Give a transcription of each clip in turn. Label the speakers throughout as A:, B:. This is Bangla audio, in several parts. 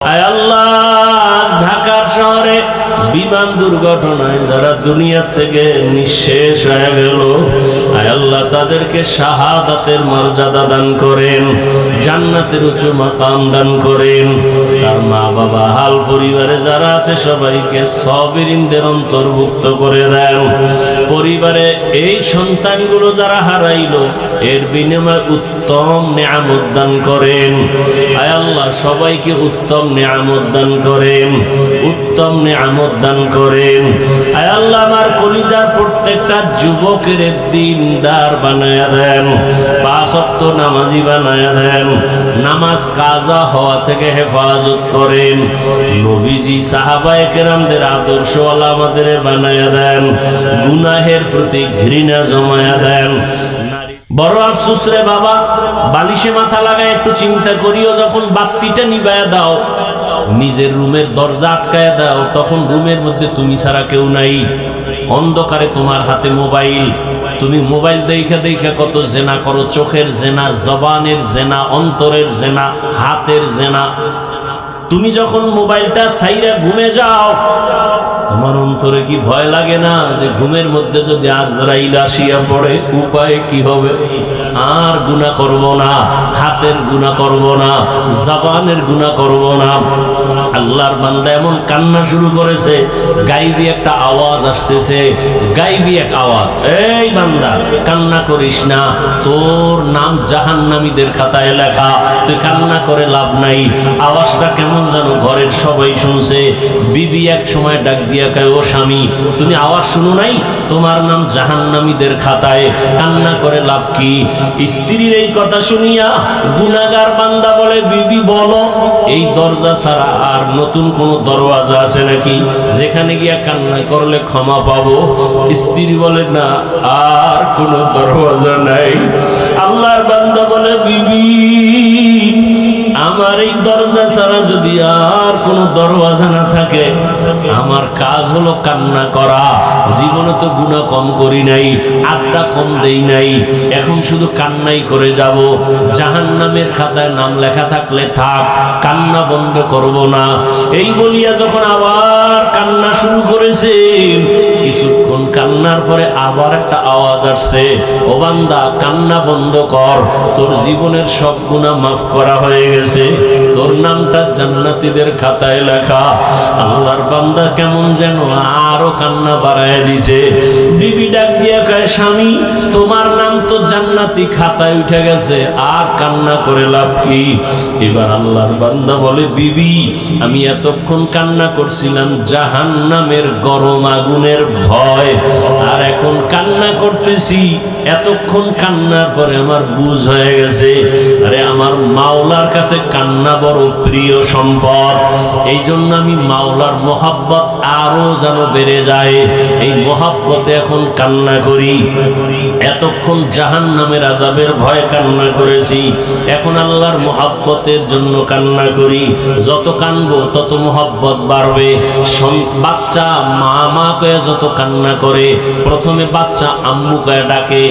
A: আয় আল্লাহ, ঢাকার শহরে বিমান দুর্ঘটনায় যারা দুনিয়া থেকে নিঃশেষ হয়ে গেল, আয় আল্লাহ তাদেরকে শাহাদাতের মর্যাদা দান করেন, জান্নাতের উঁচু মাকাম দান করেন। তার মা বাবা হাল পরিবারে যারা আছে সবাইকে সাবিরিনদের অন্তর্ভুক্ত করে দেন। পরিবারে এই সন্তানগুলো যারা হারাইলো এর বিনিময়ে উত্তম নিয়ামত দান করেন। আয় আল্লাহ সবাইকে উত্তম নিয়ামত দান করেন, উত্তম নিয়ামত দান করেন। আয় আল্লাহ আমার কলিজার প্রত্যেকটা যুবকের দিনদার বানায়া দেন, পাঁচ ওয়াক্ত নামাজি বানায়া দেন, নামাজ কাজা হওয়া থেকে হেফাজত করেন। নবীজি সাহাবায়ে কেরামদের আদর্শওয়ালা আমাদের বানায়া দেন, গুনাহের প্রতি ঘৃণা জমায়া দেন। বড় আফসোস রে বাবা, বালিশে মাথা লাগায় একটু চিন্তা করিও, যখন বাতিটা নিবায়া দাও, নিজের রুমের দরজা আটকায়া দাও, তখন রুমের মধ্যে তুমি ছাড়া কেউ নাই, অন্ধকারে তোমার হাতে মোবাইল, তুমি মোবাইল দেখা দেখা কত জেনা করো, চোখের জেনা, জবানের জেনা, অন্তরের জেনা, হাতের জেনা। তুমি যখন মোবাইলটা ছাইরা ঘুমে যাও, তোমার অন্তরে কি ভয় লাগে না যে ঘুমের মধ্যে যদি আজরাইল আসিয়া পড়ে উপায় কি হবে? আর গুনাহ করব না, হাতের গুনাহ করব না, জবানের গুনাহ করব না। আল্লাহর বান্দা এমন কান্না শুরু করেছে, গাইবি একটা আওয়াজ আসতেছে, গাইবি এক আওয়াজ, এই বান্দা কান্না করিস না, তোর নাম জাহান্নামীদের খাতায় লেখা, তুই কান্না করে লাভ নাই। আওয়াজটা কেমন জানো ঘরের সবাই শুনছে। বিবি এক সময় ডাক দিয়া কয়, ও স্বামী তুমি আওয়াজ শুনো নাই? তোমার নাম জাহান্নামীদের খাতায়, কান্না করে লাভ কি? স্ত্রীর এই কথা শুনিয়া গুনাহগার বান্দা বলে, বিবি বলো এই দরজা ছাড়া আর নতুন কোন দরওয়াজা আছে নাকি যেখানে গিয়া কান্না করলে ক্ষমা পাবো? স্ত্রী বলে, না আর কোন দরওয়াজা নাই। আল্লাহর বান্দা বলে, বিবি আমার এই দরজা ছাড়া যদি আর কোনো দরওয়াজা না থাকে, আমার কাজ হলো কান্না করা। জীবনে তো গুনাহ কম করি নাই, আড্ডা কম দেই নাই, এখন শুধু কান্নাই করে যাব। জাহান্নামের খাতায় নাম লেখা থাকলে থাক, কান্না বন্ধ করব না। এই বলিয়া যখন আবার কান্না শুরু করেছে, কিছুক্ষণ কান্নার পরে আবার একটা আওয়াজ আসছে, ও বান্দা কান্না বন্ধ কর, তোর জীবনের সব গুনাহ মাফ করা হয়ে গেছে, তোর নামটা জান্নাতীদের খাতায় লেখা। আল্লাহর বান্দা কেমন যেন আরো কান্না বাড়ায় দিছে। বিবি ডাক দিয়া কয়, স্বামী তোমার নাম তো জান্নাতি খাতায় উঠে গেছে, আর কান্না করে লাভ কি? এবার আল্লাহর বান্দা বলে, বিবি আমি এতক্ষণ কান্না করছিলাম জাহান্নামের গরম আগুনের ভয়, আর এখন কান্না করতেছি, এতক্ষণ কান্নার পরে আমার বুঝ হয়ে গেছে, আরে আমার মাওলার কাছে কান্না বড় প্রিয় সম্পদ। এই জন্য আমি মাওলার মোহাব্বত আরো যেন বেড়ে যায়, এই মোহাব্বতে এখন কান্না করি। এতক্ষণ জাহান্নামের আযাবের ভয় কান্না করেছি, এখন আল্লাহর মোহাব্বতের জন্য কান্না করি। যত কানবো তত মোহাব্বত বাড়বে। বাচ্চা মা মা কয়ে যত কান্না করে, প্রথমে বাচ্চা আম্মু কয়ে ডাকে,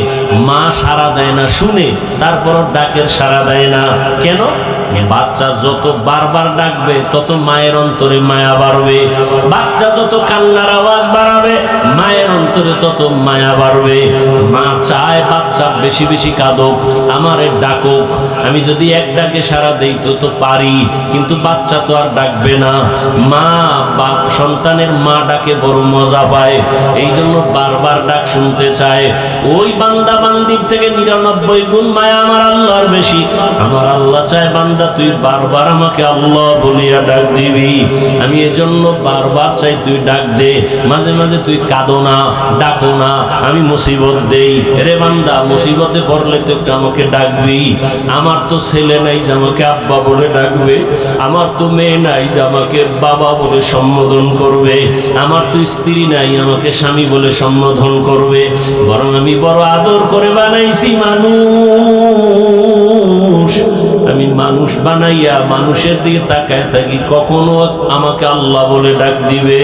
A: মা সাড়া দেয় না, শুনে তারপর ডাকের সাড়া দেয় না। কেন? বাচ্চা যত বারবার ডাকবে তত মায়ের অন্তরে মায়া বাড়বে, বাচ্চা যত কান্নার আওয়াজ বাড়াবে মায়ের অন্তরে তত মায়া বাড়বে। মা চায় বাচ্চা বেশি বেশি কাঁদুক, আমারে ডাকুক, আমি যদি এক ডাকে সাড়া দেই তো পারি, কিন্তু বাচ্চা তো আর ডাকবে না। মা বাপ সন্তানের মা ডাকে বড় মজা পায়, এই জন্য বারবার ডাক শুনতে চায়। ওই বান্দা বান্দির থেকে 99 গুণ মায়া আমার আল্লাহর বেশি। আমার আল্লাহ চায় বান্দা তুই বারবার আমাকে আল্লাহ বলিয়া ডাক দিবি। আমি এজন্য বারবার চাই তুই ডাক দে, মাঝে মাঝে তুই কাঁদো না, ডাকো না, আমি মুসিবত দেই। রে বান্দা মুসিবতে পড়লে তো আমাকে ডাকবি। আমার তো ছেলে নাই যে আমাকে আব্বা বলে ডাকবে, আমার তো মেয়ে নাই যে আমাকে বাবা বলে সম্বোধন করবে, আমার তো স্ত্রী নাই আমাকে স্বামী বলে সম্বোধন করবে, বরং আমি বড় আদর করে বানাইছি মানুষ। আমি আমি মানুষ বানাইয়া মানুষের দিকে তাকায় থাকি, কখনো আমাকে আল্লাহ বলে ডাক দিবে?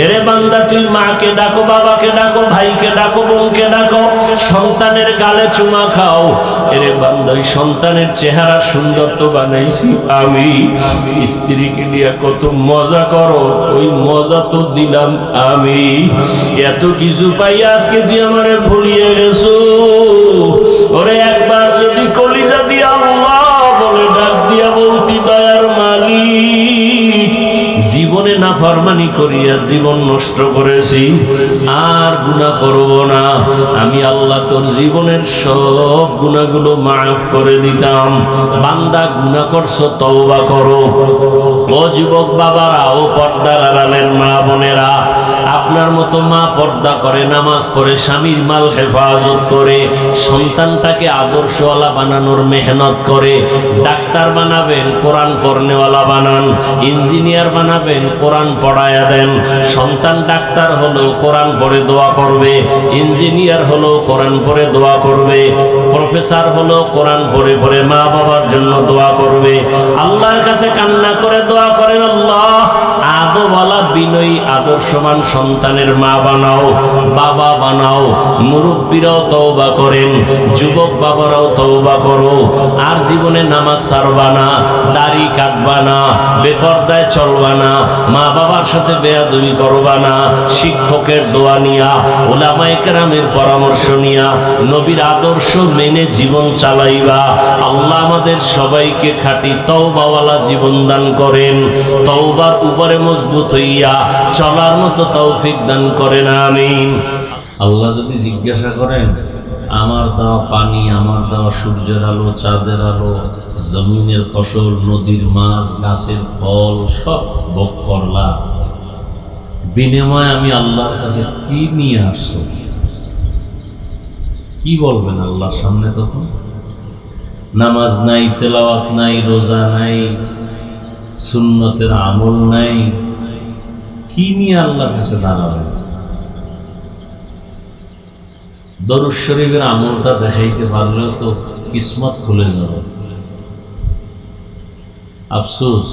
A: এরে বান্দা, তুই মাকে ডাকো, বাবাকে ডাকো, ভাইকে ডাকো, বোনকে ডাকো, সন্তানের গালে চুমা খাও। এরে বান্দা, ওই সন্তানের চেহারা সুন্দর তো বানাইছি আমি। স্ত্রীকে নিয়ে কত মজা করো, ওই মজা তো দিলাম আমি। এত কিছু পাই আজকে তুই আমারে ভুলিয়ে গেছো। ওরে একবার যদি কলিজা দিয়ে আল্লাহ বলে ডাক দিয়া বলতি, দয়ার মালিক, জীবনে নাফরমানি করিয়া জীবন নষ্ট করেছি, আর গুনাহ করব না, আমি আল্লাহ তোর জীবনের সব গুনাহগুলো মাফ করে দিতাম। বান্দা, গুনাহ করছো, তওবা করো। ও যুবক বাবারা, ও পর্দার আড়ালের মা বোনেরা, আপনার মতো মা পর্দা করে, নামাজ পড়ে, স্বামীর মাল হেফাজত করে, সন্তানটাকে আদর্শওয়ালা বানানোর মেহনত করে। ডাক্তার বানাবেন, কোরআন পড়নেওয়ালা বানান। ইঞ্জিনিয়ার বানাবেন, কোরআন পড়ায়া দেন। সন্তান ডাক্তার হলো কোরআন পড়ে দোয়া করবে, ইঞ্জিনিয়ার হলো কোরআন পড়ে দোয়া করবে, প্রফেসর হলো কোরআন পড়ে পড়ে মা বাবার জন্য দোয়া করবে। আল্লাহর কাছে কান্না করে দোয়া করেন, আল্লাহ আদবওয়ালা বিনয়ী আদর্শবান সন্তানের মা বানাও, বাবা বানাও। মুরব্বীরাও তওবা করেন, যুবক বাবারাও তওবা করো। আর জীবনে নামাজ ছাড়বা না, দাড়ি কাটবা না, বেপরদায় চলবা না, মা বাবার সাথে বেয়াদবি করবা না, শিক্ষকের দোয়া নিয়া, উলামায়ে কেরামের পরামর্শ নিয়া, নবীর আদর্শ মেনে জীবন চালাইবা। আল্লাহ আমাদের সবাইকে খাঁটি তওবাওয়ালা জীবন দান করেন, তওবার উপরে মজবুত হইয়া চলার মতো তৌফিক দান করেন, আমিন। আল্লাহ যদি জিজ্ঞাসা করেন, আমার দেওয়া পানি, আমার দেওয়া সূর্যের আলো, চাঁদের আলো, জমিনের ফসল, নদীর মাছ, গাছের ফল সব ভোগ করলা, বিনিময়ে আমি আল্লাহর কাছে কি নিয়ে আসছো? কি বলবেন আল্লাহর সামনে তখন? নামাজ নাই, তেলাওয়াত নাই, রোজা নাই, সুন্নতের আমল নাই, কি নিয়ে আল্লাহর কাছে দাঁড়াবেন? দরুদ শরীফের আমলটা দেখাইতে পারলেও তো কিসমত খুলে যাবে। আফসোস,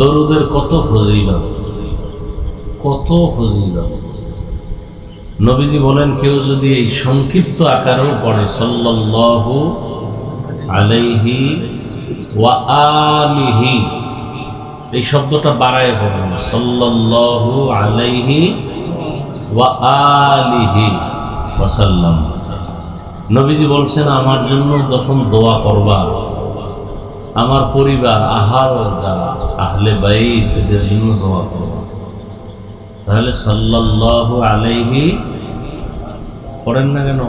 A: দরুদের কত ফজিলত, কত ফজিলত। নবীজি বলেন, কেউ যদি এই সংক্ষিপ্ত আকারেও পড়ে, সাল্লাল্লাহু আলাইহি ওয়া আলিহি, এই শব্দটা বাড়ায় পড়েন, সাল্লাল্লাহু আলাইহি ওয়া আলিহি ওয়াসাল্লাম। নবীজি বলছেন, আমার জন্য যখন দোয়া করবা, আমার পরিবার, আহার যারা আহলে বাইত, এদের জন্য দোয়া করবা, তাহলে সাল্লাল্লাহু আলাইহি পড়েন না কেন?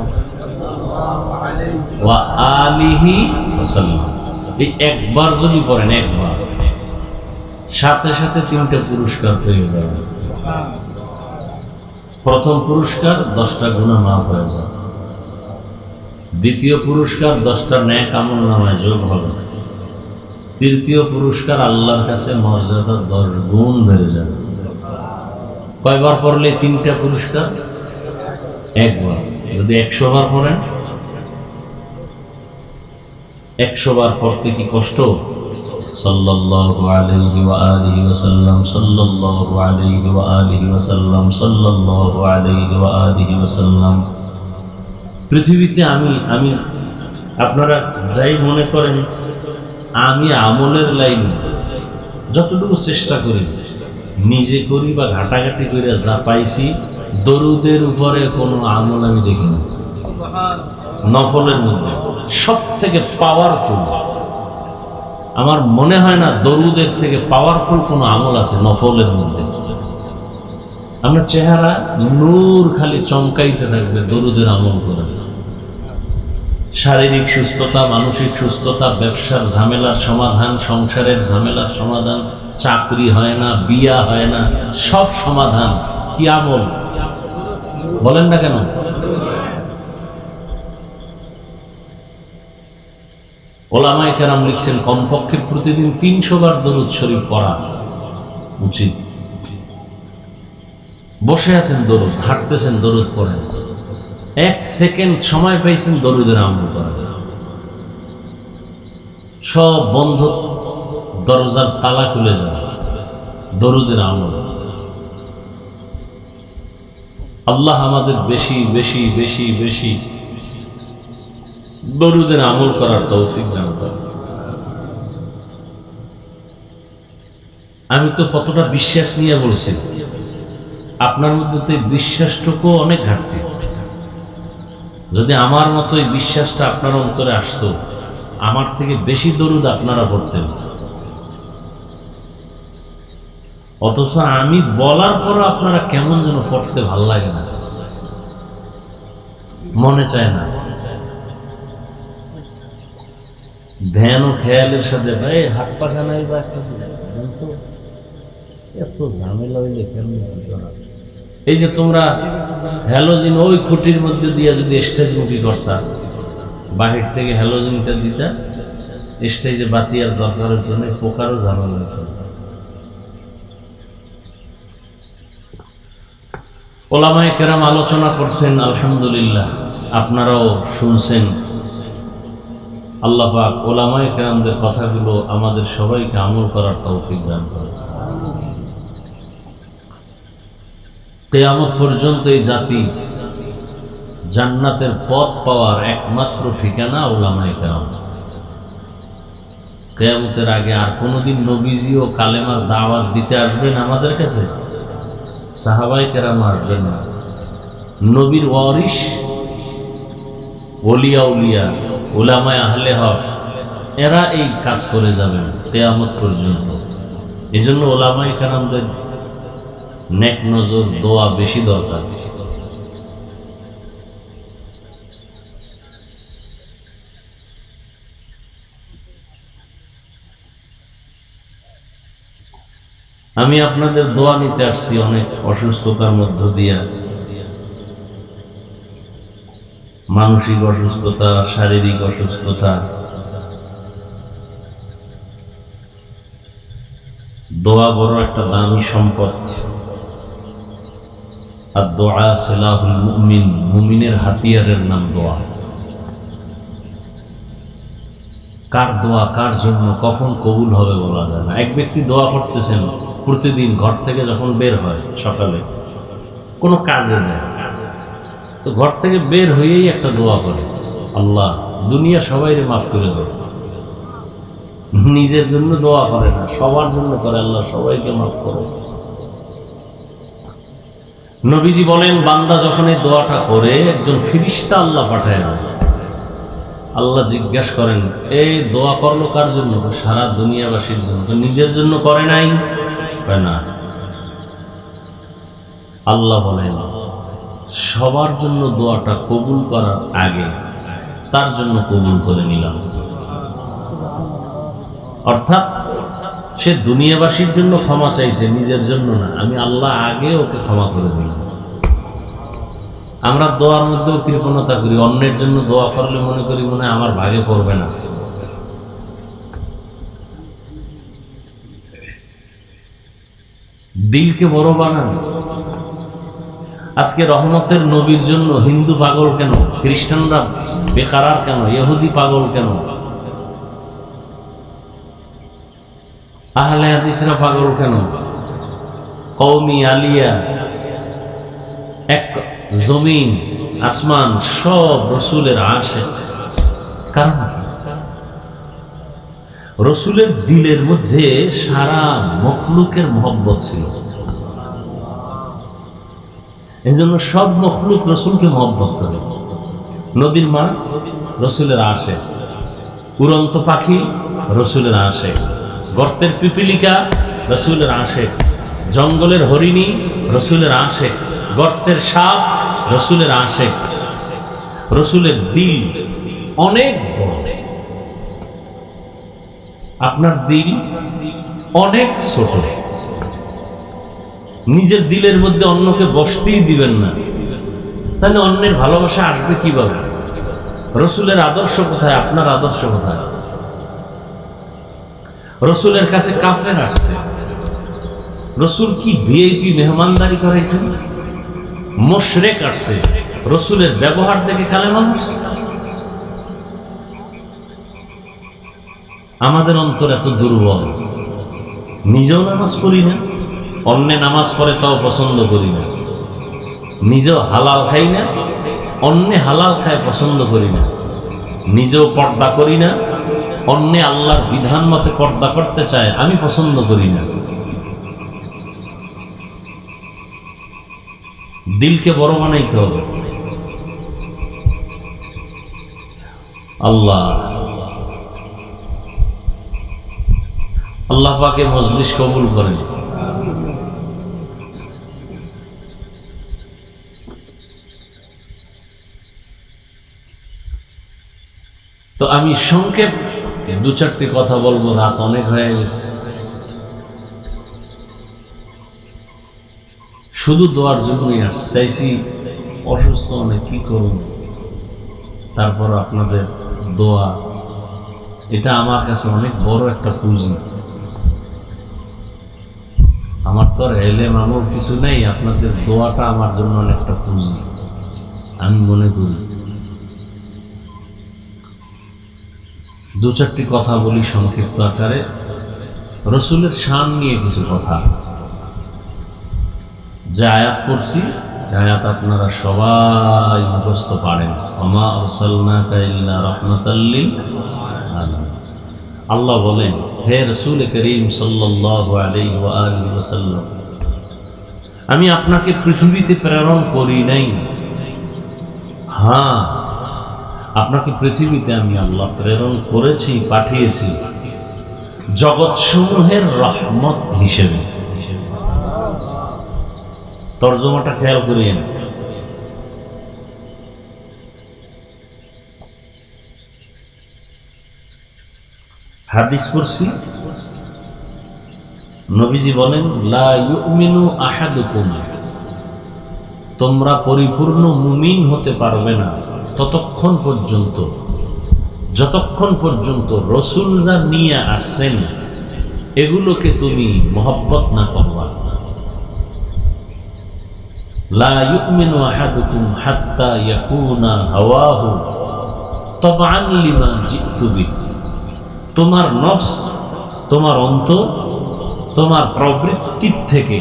A: ওয়া আলিহি ওয়াসাল্লাম। এই একবার যদি পড়েন, একবার, সাথে সাথে 3টা পুরস্কার পেয়ে যাবেন। প্রথম পুরস্কার 10টা গুনাহ মাফ হয়ে যাবে। দ্বিতীয় পুরস্কার 10টা নেক আমল নামায় যোগ হবে। তৃতীয় পুরস্কার আল্লাহর কাছে মর্যাদা 10 গুণ বেড়ে যাবে। কয়বার পড়লে 3টা পুরস্কার? একবার। যদি 100 বার পড়েন, 100 বার পড়তে কি কষ্ট? সাল্লাল্লাহু আলাইহি ওয়া আলিহি ওয়াসাল্লাম, সাল্লাল্লাহু আলাইহি ওয়া আলিহি ওয়াসাল্লাম, সাল্লাল্লাহু আলাইহি ওয়া আলিহি ওয়াসাল্লাম। পৃথিবীতে আমি আপনারা যাই মনে করেন, আমি আমলের লাইনে যতটুকু চেষ্টা করি, নিজে করি বা ঘাটাঘাটি করে যা পাইছি, দরুদের উপরে কোনো আমল আমি দেখি না। নফলের মধ্যে সব থেকে পাওয়ারফুল, আমার মনে হয় না দরুদের থেকে পাওয়ারফুল কোনো আমল আছে নফলের মধ্যে। আমরা চেহারা নূর খালি চমকাইতে থাকবে দরুদের আমল করে। শারীরিক সুস্থতা, মানসিক সুস্থতা, ব্যবসার ঝামেলার সমাধান, সংসারের ঝামেলার সমাধান, চাকরি হয় না, বিয়া হয় না, সব সমাধান কি আমল? বলেন না কেন? ওলামায়ে কেরাম লিখছেন, কমপক্ষে প্রতিদিন 300 বার দরুদ শরীফ পড়া উচিত। বসে আছেন দরুদ, হাঁটতেছেন দরুদ পড়েন, 1 সেকেন্ড সময় পাইছেন দরুদের আমল করেন। সব বন্ধ দরজার তালা খুলে যাবে দরুদের আমল। আল্লাহ আমাদের বেশি বেশি বেশি বেশি দরুদের আমল করার তৌফিক দান করেন। আমি তো কতটা বিশ্বাস নিয়ে বলছি, আপনার মধ্যে তো এই বিশ্বাসটুকু অনেক ঘাটতি। যদি আমার মতো এই বিশ্বাসটা আপনার অন্তরে আসতো, আমার থেকে বেশি দরুদ আপনারা পড়তেন। অথচ আমি বলার পরও আপনারা কেমন যেন পড়তে ভাল লাগে না, মনে চায় না। ধ্যান ও খেয়ালের সাথে ভাই হাত পাখানাই বা এত ঝামেলা হইলে কেমন। এই যে তোমরা হ্যালোজিন ওই খুঁটির মধ্যে দিয়ে যদি স্টেজমুখী করতা, বাহির থেকে হ্যালোজিনটা দিতা, স্টেজে বাতি আর দরকারের জন্য পোকারও ঝামেলা হতো। ওলামায়ে কেরাম আলোচনা করছেন, আলহামদুলিল্লাহ আপনারাও শুনছেন। আল্লাহ পাক ওলামায়ে কেরামদের কথাগুলো আমাদের সবাইকে আমল করার তৌফিক দান করেন। কিয়ামত পর্যন্ত এই জাতি জান্নাতের পথ পাওয়ার একমাত্র ঠিকানা ওলামায়ে কেরাম। কিয়ামতের আগে আর কোনোদিন নবীজি ও কালেমার দাওয়াত দিতে আসবেন আমাদের কাছে? সাহাবায়ে কেরাম আসবেন না। নবীর ওয়ারিস ওলিয়া উলিয়া উলামায়ে আহলে হক এরা এই কাজ করে যাবেন কিয়ামত পর্যন্ত। এজন্য ওলামায়ে কেরামদের নেক নজর দোয়া বেশি দরকার। আমি আপনাদের দোয়া নিতে আসছি অনেক অসুস্থতার মধ্য দিয়া, মানসিক অসুস্থতা, শারীরিক অসুস্থতা। দোয়া বড় একটা দামি সম্পদ। আর দোয়া সিলাহুল মুমিন, মুমিনের হাতিয়ারের নাম দোয়া। কার দোয়া কার জন্য কখন কবুল হবে বলা যায় না। এক ব্যক্তি দোয়া করতেছেন প্রতিদিন, ঘর থেকে যখন বের হয় সকালে কোনো কাজে যায়, তো ঘর থেকে বের হয়েই একটা দোয়া করে, আল্লাহ দুনিয়া সবাইরে মাফ করে দাও। নিজের জন্য দোয়া করে না, সবার জন্য করে, আল্লাহ সবাইকে মাফ করো। নবীজি বলেন, বান্দা যখন এই দোয়াটা করে একজন ফিরিস্তা আল্লাহ পাঠায় না। আল্লাহ জিজ্ঞাসা করেন, এই দোয়া করলো কার জন্য? সারা দুনিয়াবাসীর জন্য। নিজের জন্য করে নাই না। আল্লাহ বলেন, সবার জন্য দোয়াটা কবুল করার আগে তার জন্য কবুল করে নিলাম। অর্থাৎ সে দুনিয়াবাসীর জন্য ক্ষমা চাইছে, নিজের জন্য না। আমি আল্লাহ আগে ওকে ক্ষমা করে দিলাম। আমরা দোয়ার মধ্যেও কৃপণতা করি, অন্যের জন্য দোয়া করলে মনে করি মনে আমার ভাগে পড়বে না। দিলকে বড় বানান। আজকে রহমতের নবীর জন্য হিন্দু পাগল কেন? খ্রিস্টানরা বেকারার কেন? ইহুদি পাগল কেন? আহলে হাদিসরা পাগল কেন? কওমি আলিয়া, এক জমিন আসমান সব রসুলের আশিক। কারণ কি? রসুলের দিলের মধ্যে সারা মখলুকের মহব্বত ছিল। এই জন্য সব মখলুক রসুলকে মহব্বত করে। নদীর মাছ রসুলের আশিক, উড়ন্ত পাখি রসুলের আশিক, গর্তের পিপিলিকা রসুলের আশিক, জঙ্গলের হরিণী রসুলের আশিক, গর্তের সাপ রসুলের আশিক। রসুলের দিল অনেক বড়, আপনার দিল অনেক ছোট। নিজের দিলের মধ্যে অন্যকে বসতেই দিবেন না, তাহলে অন্যের ভালোবাসা আসবে কিভাবে? রসুলের আদর্শ কোথায়? আপনার আদর্শ কোথায়? রসুলের কাছে কাফের আসছে, রসুল কি ভিআইপি মেহমানদারি করাইছেন? মুশরিক আসছে, রসুলের ব্যবহার দেখে কালেমা পড়ছে। আমাদের অন্তর এত দুর্বল, নিজেও নামাজ পড়ি না, অন্যে নামাজ পড়ে তাও পছন্দ করি না, নিজেও হালাল খাই না, অন্যে হালাল খায় পছন্দ করি না, নিজেও পর্দা করি না, অন্যে আল্লাহর বিধান মতে পর্দা করতে চায় আমি পছন্দ করি না। দিলকে বড় বানাইতে হবে। আল্লাহ আল্লাহ পাকে মজলিস কবুল করেন। তো আমি সংক্ষেপ দু চারটি কথা বলবো, রাত অনেক হয়ে গেছে। শুধু দোয়ার জন্যই আসছে, চাইছি অসুস্থ অনেক, কি করুন, তারপর আপনাদের দোয়া এটা আমার কাছে অনেক বড় একটা পুঁজি। আমার তো আর এলেম আমল কিছু নেই, আপনাদের দোয়াটা আমার জন্য অনেকটা পুঁজি আমি মনে করি। দু চারটি কথা বলি সংক্ষিপ্ত আকারে। রসুলের শান নিয়ে কিছু কথা। যে আয়াত পড়ছি, আয়াত আপনারা সবাই মুখস্থ পারেন। ওমা আরসালনাকা ইল্লা রাহমাতাল লিল আলামিন। আল্লাহ বলেন, হে রাসূল করিম সাল্লাল্লাহু আলাইহি ওয়া আলিহি ওয়াসাল্লাম, আমি আপনাকে পৃথিবীতে প্রেরণ করি নাই। হ্যাঁ, আপনাকে পৃথিবীতে আমি আল্লাহ প্রেরণ করেছি, পাঠিয়েছি জগৎসমূহের রহমত হিসেবে। তর্জমাটা খেয়াল করিয়েন। হাদিস পড়ছি, নবীজি বলেন, লা ইউমিনু আহাদুকুম, তোমরা পরিপূর্ণ মুমিন হতে পারবে না ততক্ষণ পর্যন্ত যতক্ষণ পর্যন্ত রসুল যা নিয়ে আসছেন এগুলোকে তুমি মহব্বত না করবা। লা ইউমিনু আহাদুকুম হাত্তা ইয়াকুনা হাওয়াহু তাবআন লিমা জিতু বিহি। তোমার নফস, তোমার অন্তর, তোমার প্রবৃত্তির থেকে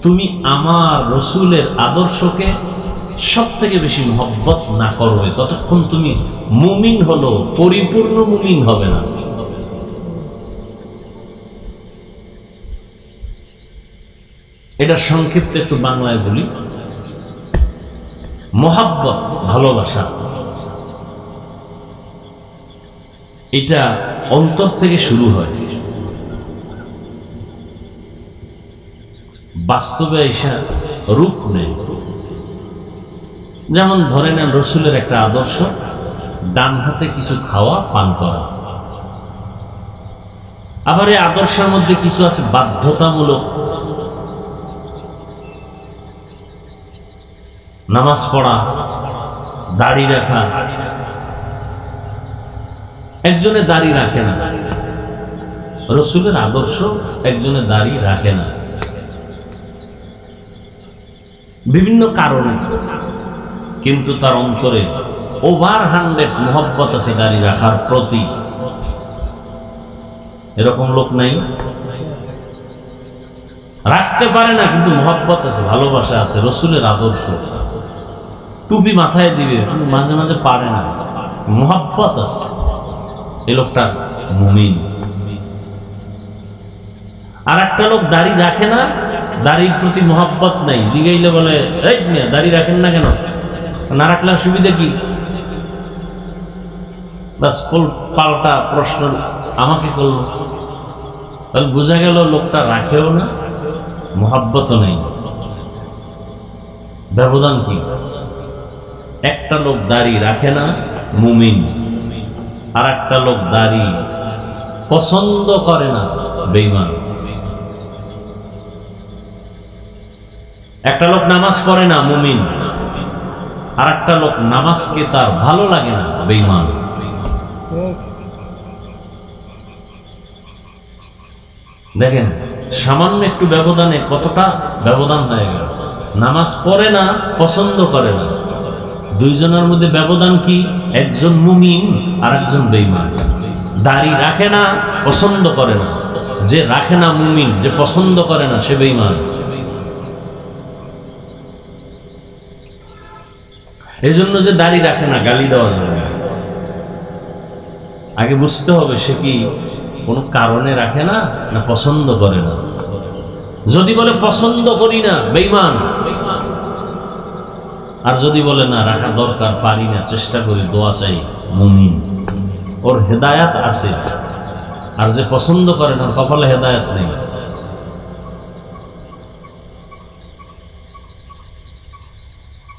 A: তুমি আমার রসুলের আদর্শকে সব থেকে বেশি মহব্বত না করবে ততক্ষণ তুমি মুমিন হলো পরিপূর্ণ মুমিন হবে না। এটা সংক্ষিপ্ত একটু বাংলায় বলি। মহব্বত, ভালোবাসা, এটা অন্তর থেকে শুরু হয়, বাস্তবে এসে রূপ নেয়। যেমন ধরে নেন রসুলের একটা আদর্শ, ডান হাতে কিছু খাওয়া পান করা। আবার এই আদর্শের মধ্যে কিছু আছে বাধ্যতামূলক, নামাজ পড়া, দাড়ি রাখা। একজনে দাড়ি রাখে না, রসুলের আদর্শ একজনে দাড়ি রাখে না বিভিন্ন কারণে, কিন্তু তার অন্তরে ওভার 100 মহব্বত আছে দাড়ি রাখার প্রতি। এরকম লোক নাই? রাখতে পারে না কিন্তু মহব্বত আছে, ভালোবাসা আছে, রসুলের আদর্শ। টুপি মাথায় দিবে, মাঝে মাঝে পারে না, মহব্বত আছে, এই লোকটা মুমিন। আর একটা লোক দাড়ি রাখে না, দাড়ির প্রতি মহব্বত নাই, জিগাইলে বলে, এই মিয়া দাড়ি রাখেন না কেন? না রাখলে অসুবিধা কি? বাস পাল্টা প্রশ্ন আমাকে করলো, তাহলে বোঝা গেল লোকটা রাখেও না, মহব্বতও নেই। ব্যবধান কি? একটা লোক দাড়ি রাখে না, মুমিন, আর একটা লোক দাড়ি পছন্দ করে না, বেঈমান। একটা লোক নামাজ পড়ে না, মুমিন, আর একটা লোক নামাজকে তার ভালো লাগে না, বেঈমান। দেখেন সামান্য একটু ব্যবধানে কতটা ব্যবধান হয়ে গেল। নামাজ পড়ে না, পছন্দ করে না, দুইজনের মধ্যে ব্যবধান কি? একজন মুমিন আর একজন বেঈমান। দাড়ি রাখে না, পছন্দ করে না। যে রাখে না মুমিন, যে পছন্দ করে না সে বেঈমান। এজন্য যে দাড়ি রাখে না গালি দেওয়া যাবে না। আগে বুঝতে হবে সে কি কোনো কারণে রাখে না, না পছন্দ করে না। যদি বলে পছন্দ করি না, বেঈমান। আর যদি বলে না রাখা দরকার, পারি না, চেষ্টা করি, দোয়া চাই, মুমিন। ওর হেদায়াত আছে। আর যে পছন্দ করে না, কপালে হেদায়াত নেই।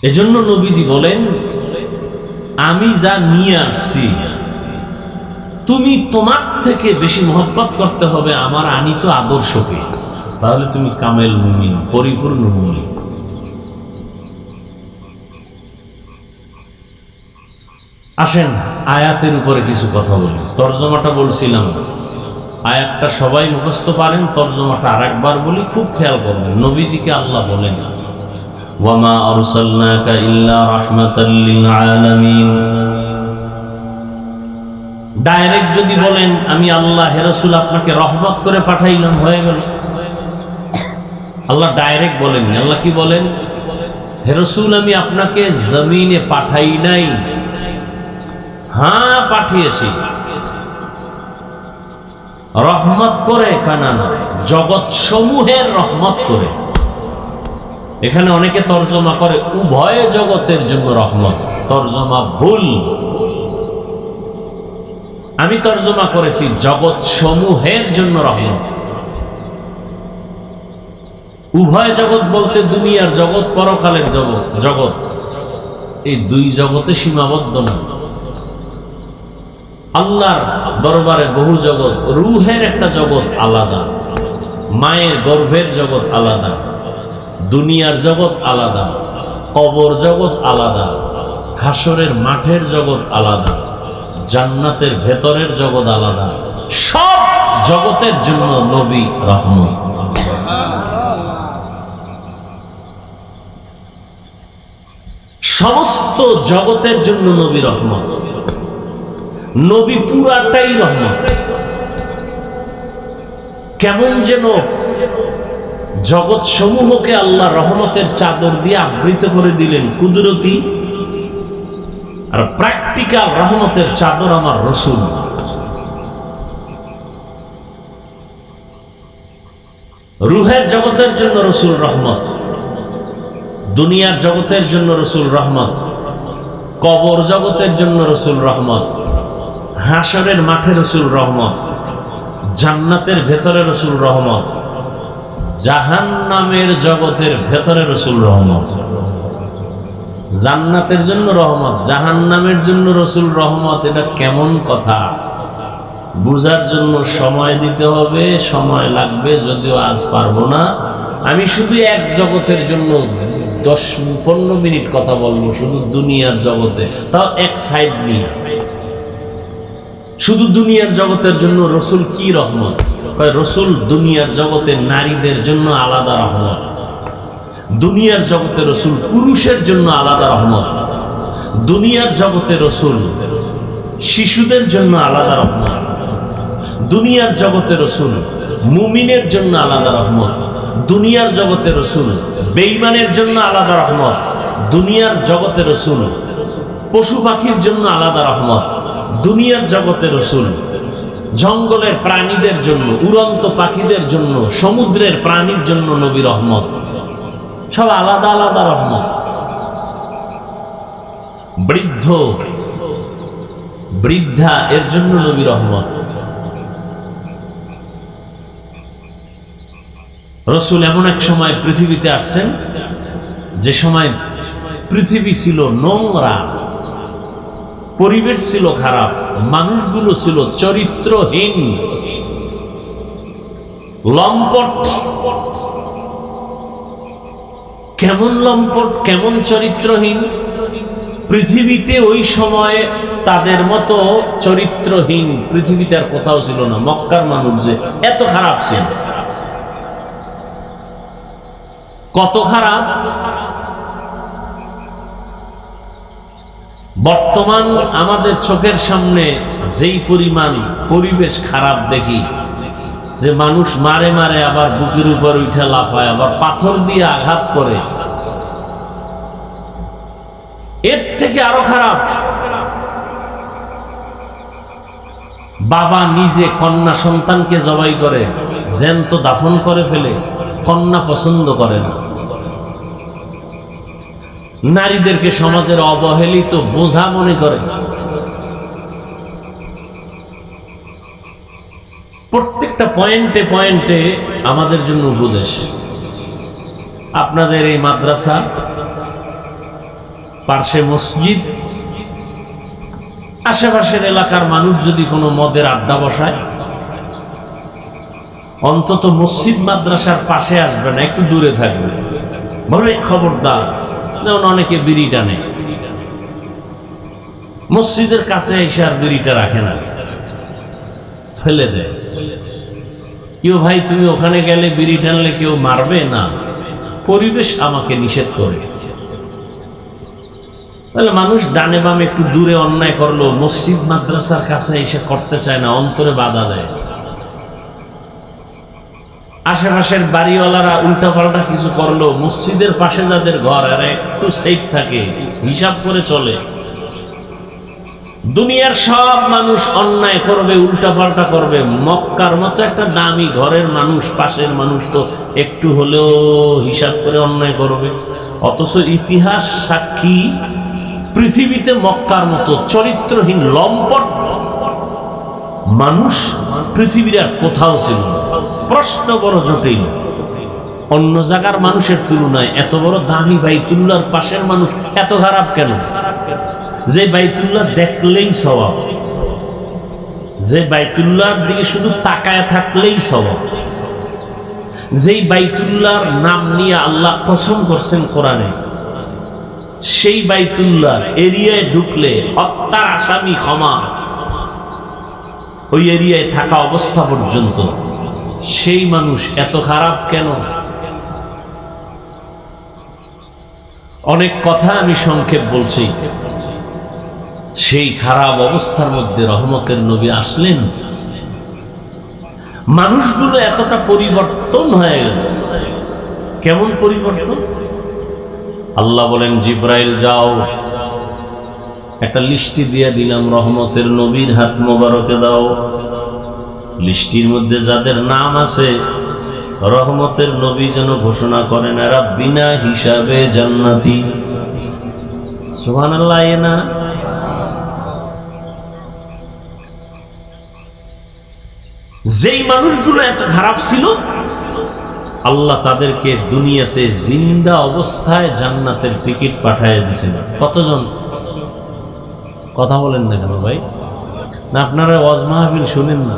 A: এজন্য নবীজি বলেন, আমি যা নিয়ে আসছি তুমি তোমার থেকে বেশি মহব্বত করতে হবে আমার আনিত আদর্শকে, তাহলে তুমি কামেল মুমিন, পরিপূর্ণ মুমিন। আসেন আয়াতের উপরে কিছু কথা বলি। তরজমাটা বলছিলাম, আয়াতটা সবাই মুখস্থ পারেন, তরজমাটা আরেকবার বলি, খুব খেয়াল করবেন। নবীজিকে আল্লাহ বলেন, ওয়ামা আরসালনাকা ইল্লা রাহমাতাল লিল আলামিন। ডাইরেক্ট যদি বলেন আমি আল্লাহ হে রাসূল আপনাকে রহমত করে পাঠাইলাম, হয়ে গেল। আল্লাহ ডাইরেক্ট বলেননি। আল্লাহ কি বলেন? হে রাসূল আমি আপনাকে জমিনে পাঠাই নাই, হ্যাঁ পাঠিয়েছি রহমত করে, কানা না, জগৎ সমূহের রহমত করে। এখানে অনেকে তর্জমা করে উভয় জগতের জন্য রহমত, তর্জমা ভুল। আমি তর্জমা করেছি জগৎ সমূহের জন্য রহমত। উভয় জগৎ বলতে দুনিয়ার জগৎ, পরকালের জগৎ, এই দুই জগতে সীমাবদ্ধ না। আল্লাহর দরবারে বহু জগৎ। রুহের একটা জগৎ আলাদা, মায়ের গর্ভের জগৎ আলাদা, দুনিয়ার জগৎ আলাদা, কবর জগৎ আলাদা, হাসরের মাঠের জগৎ আলাদা, জান্নাতের ভেতরের জগৎ আলাদা। সব জগতের জন্য নবী রহমত। সমস্ত জগতের জন্য নবী রহমত। নবী পুরাটাই রহমত। কেমন যেন জগৎ সমূহকে আল্লাহ রহমতের চাদর দিয়ে আবৃত করে দিলেন, কুদরতি আর প্র্যাকটিক্যাল রহমতের চাদর আমার রসুল। রুহের জগতের জন্য রসুল রহমত, দুনিয়ার জগতের জন্য রসুল রহমত, কবর জগতের জন্য রসুল রহমত, হাসরের মাঠে রসুল রহমত, জান্নাতের ভেতরে রসুল রহমত, জাহান্নামের জগতের ভেতরে রসুল রহমত। জান্নাতের জন্য রহমত, জাহান্নামের জন্য রসুল রহমত। এটা কেমন কথা? বুঝার জন্য সময় দিতে হবে, সময় লাগবে, যদিও আজ পারবো না। আমি শুধু এক জগতের জন্য 10-15 মিনিট কথা বলবো, শুধু দুনিয়ার জগতে, তাও এক সাইড নিয়ে। শুধু দুনিয়ার জগতের জন্য রসুল কি রহমত? রসুল দুনিয়ার জগতে নারীদের জন্য আলাদা রহমত, দুনিয়ার জগতে রসুল পুরুষের জন্য আলাদা রহমত, দুনিয়ার জগতে রসুল শিশুদের জন্য আলাদা রহমত, দুনিয়ার জগতে রসুল মুমিনের জন্য আলাদা রহমত, দুনিয়ার জগতে রসুল বেঈমানের জন্য আলাদা রহমত, দুনিয়ার জগতে রসুল পশু পাখির জন্য আলাদা রহমত, দুনিয়ার জগতে রসুল জঙ্গলের প্রাণীদের জন্য, উড়ন্ত পাখিদের জন্য, সমুদ্রের প্রাণীর জন্য নবী রহমত। সব আলাদা আলাদা রহমত। বৃদ্ধ বৃদ্ধা এর জন্য নবী রহমত। রসুল এমন এক সময় পৃথিবীতে আসছেন যে সময় পৃথিবী ছিল নোংরা, পরিবেশ ছিল খারাপ, মানুষগুলো ছিল চরিত্রহীন, লম্পট। কেমন লম্পট, কেমন চরিত্রহীন? পৃথিবীতে ওই সময় তাদের মতো চরিত্রহীন পৃথিবীতে আর কোথাও ছিল না। মক্কার মানুষ যে এত খারাপ ছিল, কত খারাপ! বর্তমান আমাদের চোখের সামনে যেই পরিমাণ পরিবেশ খারাপ দেখি, যে মানুষ মারে মারে আবার বুকের উপর উঠে লাফায়, আবার পাথর দিয়ে আঘাত করে, এর থেকে আরো খারাপ বাবা নিজে কন্যা সন্তানকে জবাই করে, জ্যান্ত দাফন করে ফেলে, কন্যা পছন্দ করে না। নারীদেরকে সমাজের অবহেলিত বোঝা মনে করে। প্রত্যেকটা পয়েন্টে পয়েন্টে আমাদের জন্য উপদেশ। আপনাদের এই মাদ্রাসা, পার্শ্বে মসজিদ, আশেপাশের এলাকার মানুষ যদি কোনো মদের আড্ডা বসায়, অন্তত মসজিদ মাদ্রাসার পাশে আসবে না, একটু দূরে থাকবে। বলে খবরদার, যেমন অনেকে বিড়ি টানে, মসজিদের কাছে এসে আর বিড়িটা রাখে না, ফেলে দেয়। কেউ ভাই তুমি ওখানে গেলে বিড়ি টানলে কেউ মারবে না, পরিবেশ আমাকে নিষেধ করে। তাহলে মানুষ ডানে বামে একটু দূরে অন্যায় করলো, মসজিদ মাদ্রাসার কাছে এসে করতে চায় না, অন্তরে বাধা দেয়। আশেপাশের বাড়িওয়ালারা উল্টাপাল্টা কিছু করলো, মসজিদের পাশে যাদের ঘর আর একটু সেফ থাকে, হিসাব করে চলে। দুনিয়ার সব মানুষ অন্যায় করবে, উল্টাপাল্টা করবে, মক্কার মতো একটা দামি ঘরের মানুষ, পাশের মানুষ তো একটু হলেও হিসাব করে অন্যায় করবে। অথচ ইতিহাস সাক্ষী, পৃথিবীতে মক্কার মতো চরিত্রহীন লম্পট মানুষ পৃথিবীর আর কোথাও ছিল না। প্রশ্ন বড় জটিল। অন্য জায়গার মানুষের তুলনায় এত বড় দামি বাইতুল্লাহর পাশের মানুষ এত খারাপ কেন? যে বাইতুল্লাহ দেখলেই সওয়াব, যে বাইতুল্লাহর দিকে শুধু তাকায় থাকলেই সওয়াব, যেই বাইতুল্লাহর নাম নিয়ে আল্লাহ কসম করছেন কোরআনে, সেই বাইতুল্লাহর এরিয়ায় ঢুকলে হত্যার আসামি ক্ষমা, ওই এরিয়ায় থাকা অবস্থা পর্যন্ত। সেই মানুষ এত খারাপ কেন? অনেক কথা আমি সংক্ষেপ বলছি। সেই খারাপ অবস্থার মধ্যে রহমতের নবী আসলেন, মানুষগুলো এতটা পরিবর্তন হয়ে গেল। কেমন পরিবর্তন? আল্লাহ বলেন, জিব্রাইল যাও, একটা লিস্টি দিয়ে দিলাম, রহমতের নবীর হাত মোবারকে দাও। লিস্টির মধ্যে যাদের নাম আছে, রহমতের নবী যেন ঘোষণা করেন এরা বিনা হিসাবে জান্নাতি। সুবহানাল্লাহ। না, যেই মানুষগুলো এত খারাপ ছিল, আল্লাহ তাদেরকে দুনিয়াতে জিন্দা অবস্থায় জান্নাতের টিকিট পাঠিয়ে দিয়েছেন। কতজন? কথা বলেন না কেন ভাই? না আপনারা ওয়াজ মাহফিল শুনেন না?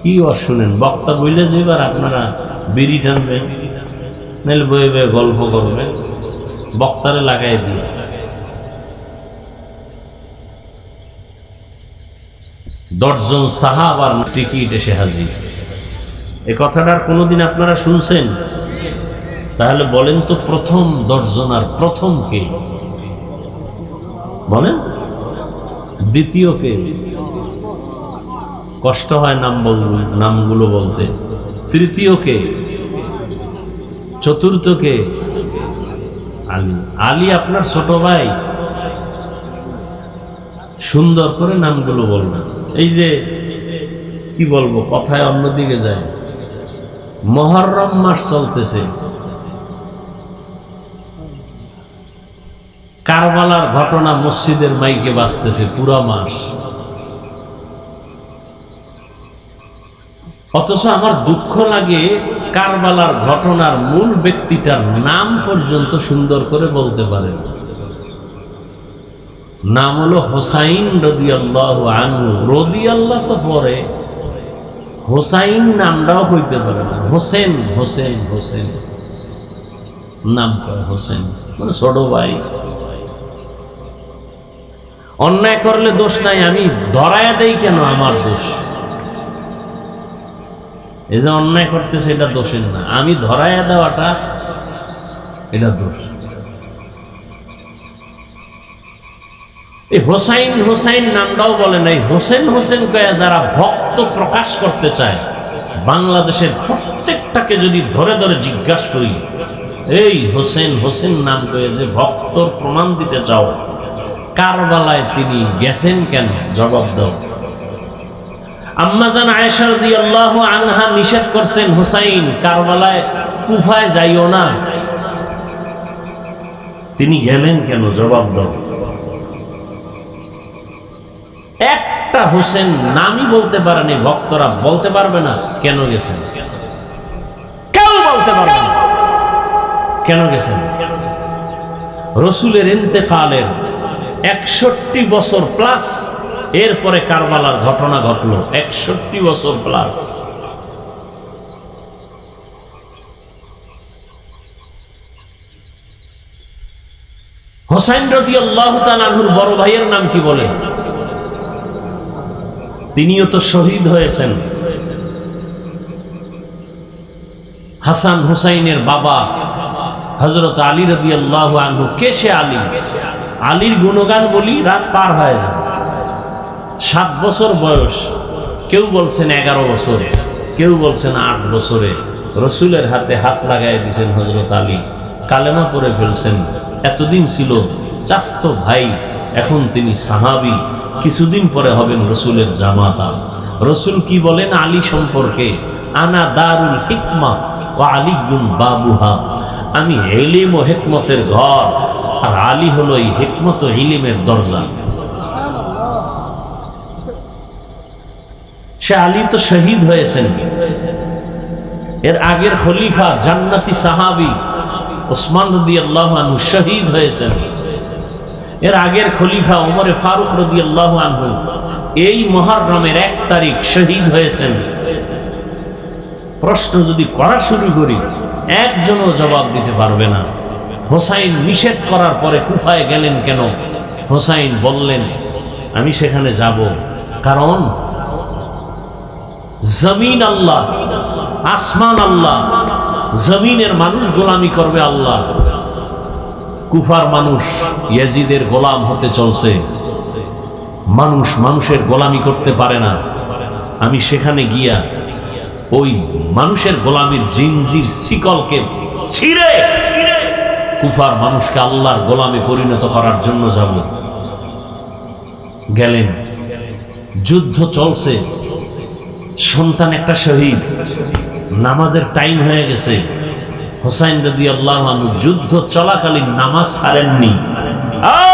A: কি ওয়াজ শুনেন? বক্তা বইলে যে এবার আপনারা বিড়ি টানবেন, নাহলে বয়ে বয়ে গল্প করবেন, বক্তারে লাগাই দিয়ে। দশজন সাহাবার টিকিট এসে হাজির। এই কথাটার কোনোদিন আপনারা শুনছেন? তাহলে বলেন তো, প্রথম 10 জনার প্রথম কে? বলেন। দ্বিতীয় কে? কষ্ট হয় নামগুলো বলতে। তৃতীয় কে? চতুর্থ কে? আলী। আলী আপনার ছোট ভাই। সুন্দর করে নামগুলো বলবেন। এই যে কি বলবো, কথায় অন্যদিকে যায়। মুহররম মাস চলতেছে, কারবালার ঘটনা মসজিদের মাইকে বাজতেছে পুরা মাস। অথচ আমার দুঃখ লাগে, কারবালার ঘটনার মূল ব্যক্তিটার নাম পর্যন্ত সুন্দর করে বলতে পারে না। নাম হলো হোসাইন রাদিয়াল্লাহু আনহু। রাদিয়াল্লাহ তো পরে, হোসাইন নামটাও হইতে পারে না। হোসেন হোসেন হোসেন নাম কয়, হোসেন মানে ছোট ভাই। অন্যায় করলে দোষ নাই, আমি ধরায়া দেই কেন? আমার দোষ। এই যে অন্যায় করতেছে এটা দোষের না, আমি ধরায়া দেওয়াটা এটা দোষ। এই হোসাইন হোসাইন নামটাও বলে নাই, হোসেন হোসেন কয়ে যারা ভক্ত প্রকাশ করতে চায়, বাংলাদেশের প্রত্যেকটাকে যদি ধরে ধরে জিজ্ঞাসা করি, এই হোসেন হোসেন নাম কয়ে যে ভক্তর প্রমাণ দিতে চাও, কারবালায় তিনি গেছেন কেন? জবাব দাও। আম্মাজান আয়েশা রাদিয়াল্লাহু আনহা নিষেধ করছেন, হোসাইন কারবালায় কুফায় যাইও না, তিনি গেলেন কেন? জবাব দাও। একটা হোসেন নামই বলতে পারেনি, ভক্তরা বলতে পারবে না কেন গেছেন, কেউ বলতে পারবে না কেন গেছেন। রসুলের ইন্তেকালের 61 বছর প্লাস এরপরে কারবালার ঘটনা ঘটলো, 61 বছর প্লাস। হোসাইন রাদিয়াল্লাহু তাআলা আনহুর বড় ভাইয়ের নাম কি বলে? তিনিও তো শহীদ হয়েছেন। হাসান হুসাইনের বাবা হযরত আলী রাদিয়াল্লাহু আনহু। কে সে আলী? আলীর গুণগান বলি রাত পার হয়ে যায়। 7 বছর বয়স, কেউ বলছেন 11 বছরে, কেউ বলছেন 8 বছরে রসুলের হাতে হাত লাগাই দিয়েছেন হযরত আলী, কালেমা পড়ে ফেলছেন। এতদিন ছিল চাস্তো ভাই, এখন তিনি সাহাবী, কিছুদিন পরে হবেন রসুলের জামাতা। রসুল কি বলেন আলী সম্পর্কে? আনা দারুল হিকমা ওয়া আলীগুন বাবুহা, আমি ইলম ও হিকমতের ঘর, আর আলী হলো এই হিকমত ও ইলমের দরজা। সে আলী তো শহীদ হয়েছেন। এর আগের খলিফা জান্নাতি সাহাবী ওসমান রাদিয়াল্লাহু আনহু শহীদ হয়েছেন। এর আগের খলিফা ওমর ফারুক রাদিয়াল্লাহু আনহু এই মুহররমের 1 তারিখ শহীদ হয়েছেন। প্রশ্ন যদি করা শুরু করি, একজনও জবাব দিতে পারবে না। হোসাইন নিষেধ করার পরে কুফায় গেলেন কেন? হোসাইন বললেন, আমি সেখানে যাব কারণ জমিন আল্লাহ, আসমান আল্লাহ, জমিনের মানুষ গোলামি করবে আল্লাহ। কুফার মানুষ ইয়াজিদের গোলাম হতে চলছে, মানুষ মানুষের গোলামি করতে পারে না। আমি সেখানে গিয়া ওই মানুষের গোলামির জিনজির শিকলকে ছিঁড়ে কুফার মানুষকে আল্লাহর গোলামে পরিণত করার জন্য যাব। গেলেন, যুদ্ধ চলছে, সন্তান একটা শহীদ, নামাজের টাইম হয়ে গেছে। হোসাইন রাদিয়াল্লাহু আনহু যুদ্ধ চলাকালীন নামাজ ছাড়েননি।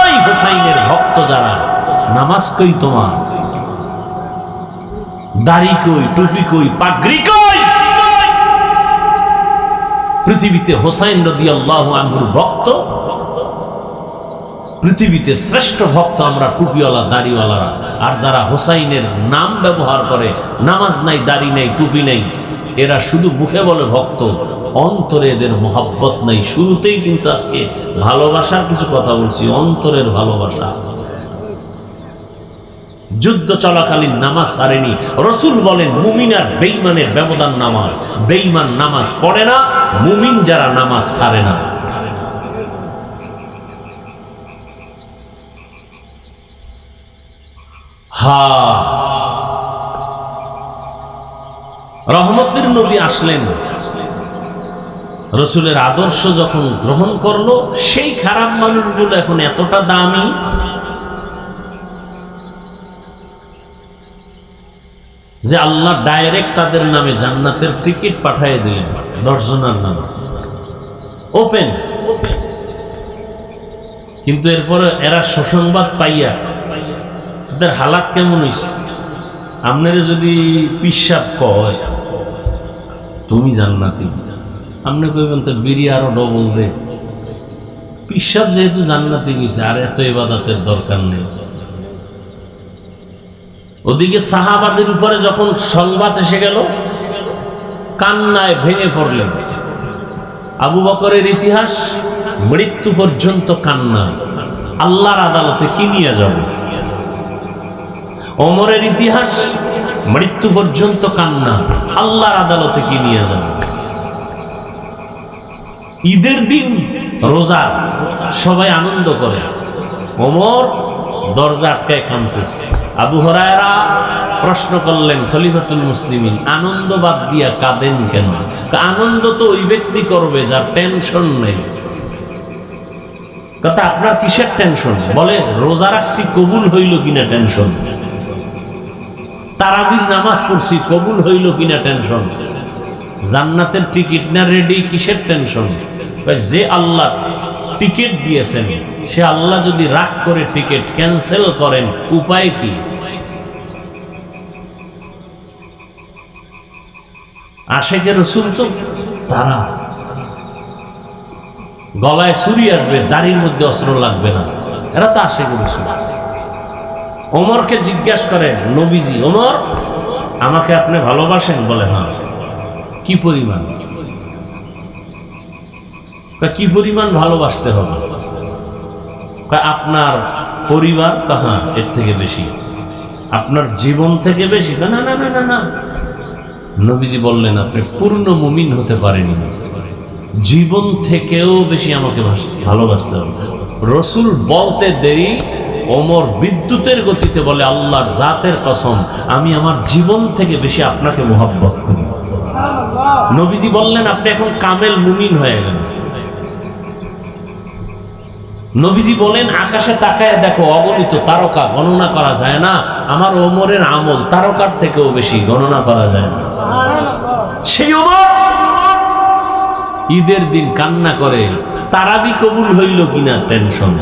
A: এই হোসাইনের ভক্ত যারা, নামাজ কই তোমার? দাড়ি কই? টুপি কই? পাগড়ি কই? পৃথিবীতে হোসাইন রাদিয়াল্লাহু আনহুর ভক্ত, পৃথিবীতে শ্রেষ্ঠ ভক্ত আমরা টুপিওয়ালা দাড়িওয়ালারা। আর যারা হোসাইনের নাম ব্যবহার করে, নামাজ নাই, দাড়ি নাই, টুপি নেই, এরা শুধু মুখে বলে ভক্ত, অন্তরে এদের মোহাব্বত নাই। শুরুতেই কিন্তু আজকে ভালোবাসার কিছু কথা বলছি, অন্তরের ভালোবাসা। যুদ্ধ চলাকালীন নামাজ ছাড়েনি। রসুল বলেন মুমিন আর বেঈমানের ব্যবধান নামাজ। বেঈমান নামাজ পড়ে না, মুমিন যারা নামাজ ছাড়ে না। রহমতের নবী আসলেন, রসুলের আদর্শ যখন গ্রহণ করলো, সেই খারাপ মানুষগুলো এখন এতটা দামি, যে আল্লাহ ডাইরেক্ট তাদের নামে জান্নাতের টিকিট পাঠিয়ে দিলেন। 10 জনের নাম ওপেন। কিন্তু এরপরে এরা সুসংবাদ পাইয়া তাদের হালাত কেমন হয়েছে? আপনারা যদি পিসাব কয় তুমি জান্নাতি, আপনি কইবেন তো বিড়ি আরো ডবল দে। পিসাব যেহেতু জান্নাতি গেছে, আর এত ইবাদতের দরকার নেই। ওদিকে সাহাবাদের উপরে যখন সংবাদ এসে গেল, কান্নায় ভেঙে পড়লেন। আবু বকরের ইতিহাস, মৃত্যু পর্যন্ত কান্না, আল্লাহর আদালতে কি নিয়ে যাব। ওমরের ইতিহাস, মৃত্যু পর্যন্ত কান্না, আল্লাহর আদালতে কি নিয়ে যাব। ঈদের দিন রোজা, সবাই আনন্দ করে। ওমর দরজা আটকায় কাঁদতেছে। আবু হুরায়রা প্রশ্ন করলেন, খলিফাতুল মুসলিমিন, আনন্দ বাদ দিয়া কাঁদেন কেন? আনন্দ তো ওই ব্যক্তি করবে যার টেনশন নেই। কথা, আপনার কিসের টেনশন? বলে রোজা রাখছি কবুল হইল কিনা টেনশন, তারাবির নামাজ পড়ছি কবুল হইল কিনা টেনশন, জান্নাতের টিকিট না রেডি কিসের টেনশন? যে আল্লাহ টিকিট দিয়েছেন সে আল্লাহ যদি রাগ করে টিকিট ক্যান্সেল করেন, উপায় কি? আশেকে রসুল তো তারা, গলায় ছুরি আসবে, দাড়ির মধ্যে অস্ত্র লাগবে না, এরা তো আশেকে রসুল। ওমরকে জিজ্ঞাসা করেন নবীজি, ওমর আমাকে আপনি ভালোবাসেন? বলে হ্যাঁ। কি পরিমাণ? কি পরিমাণ ভালোবাসতে হবে? আপনার পরিবার? হ্যাঁ, এর থেকে বেশি। আপনার জীবন থেকে বেশি? না না না না না। নবীজি বললেন, আপনি পূর্ণ মুমিন হতে পারেননি, জীবন থেকেও বেশি আমাকে ভালোবাসতে হবে। রসুল বলতে দেরি, ওমর বিদ্যুতের গতিতে বলে, আল্লাহর জাতের কসম, আমি আমার জীবন থেকে বেশি আপনাকে মোহাব্বত করি। নবীজি বললেন, আপনি এখন কামেল মুমিন হয়ে গেলেন। নবীজি বলেন, আকাশে তাকায় দেখো অগণিত তারকা, গণনা করা যায় না। আমার ওমরের আমল তারকার থেকেও বেশি, গণনা করা যায় না। সেই ওমর ঈদের দিন কান্না করে, তারাবি কবুল হইল কিনা টেনশন,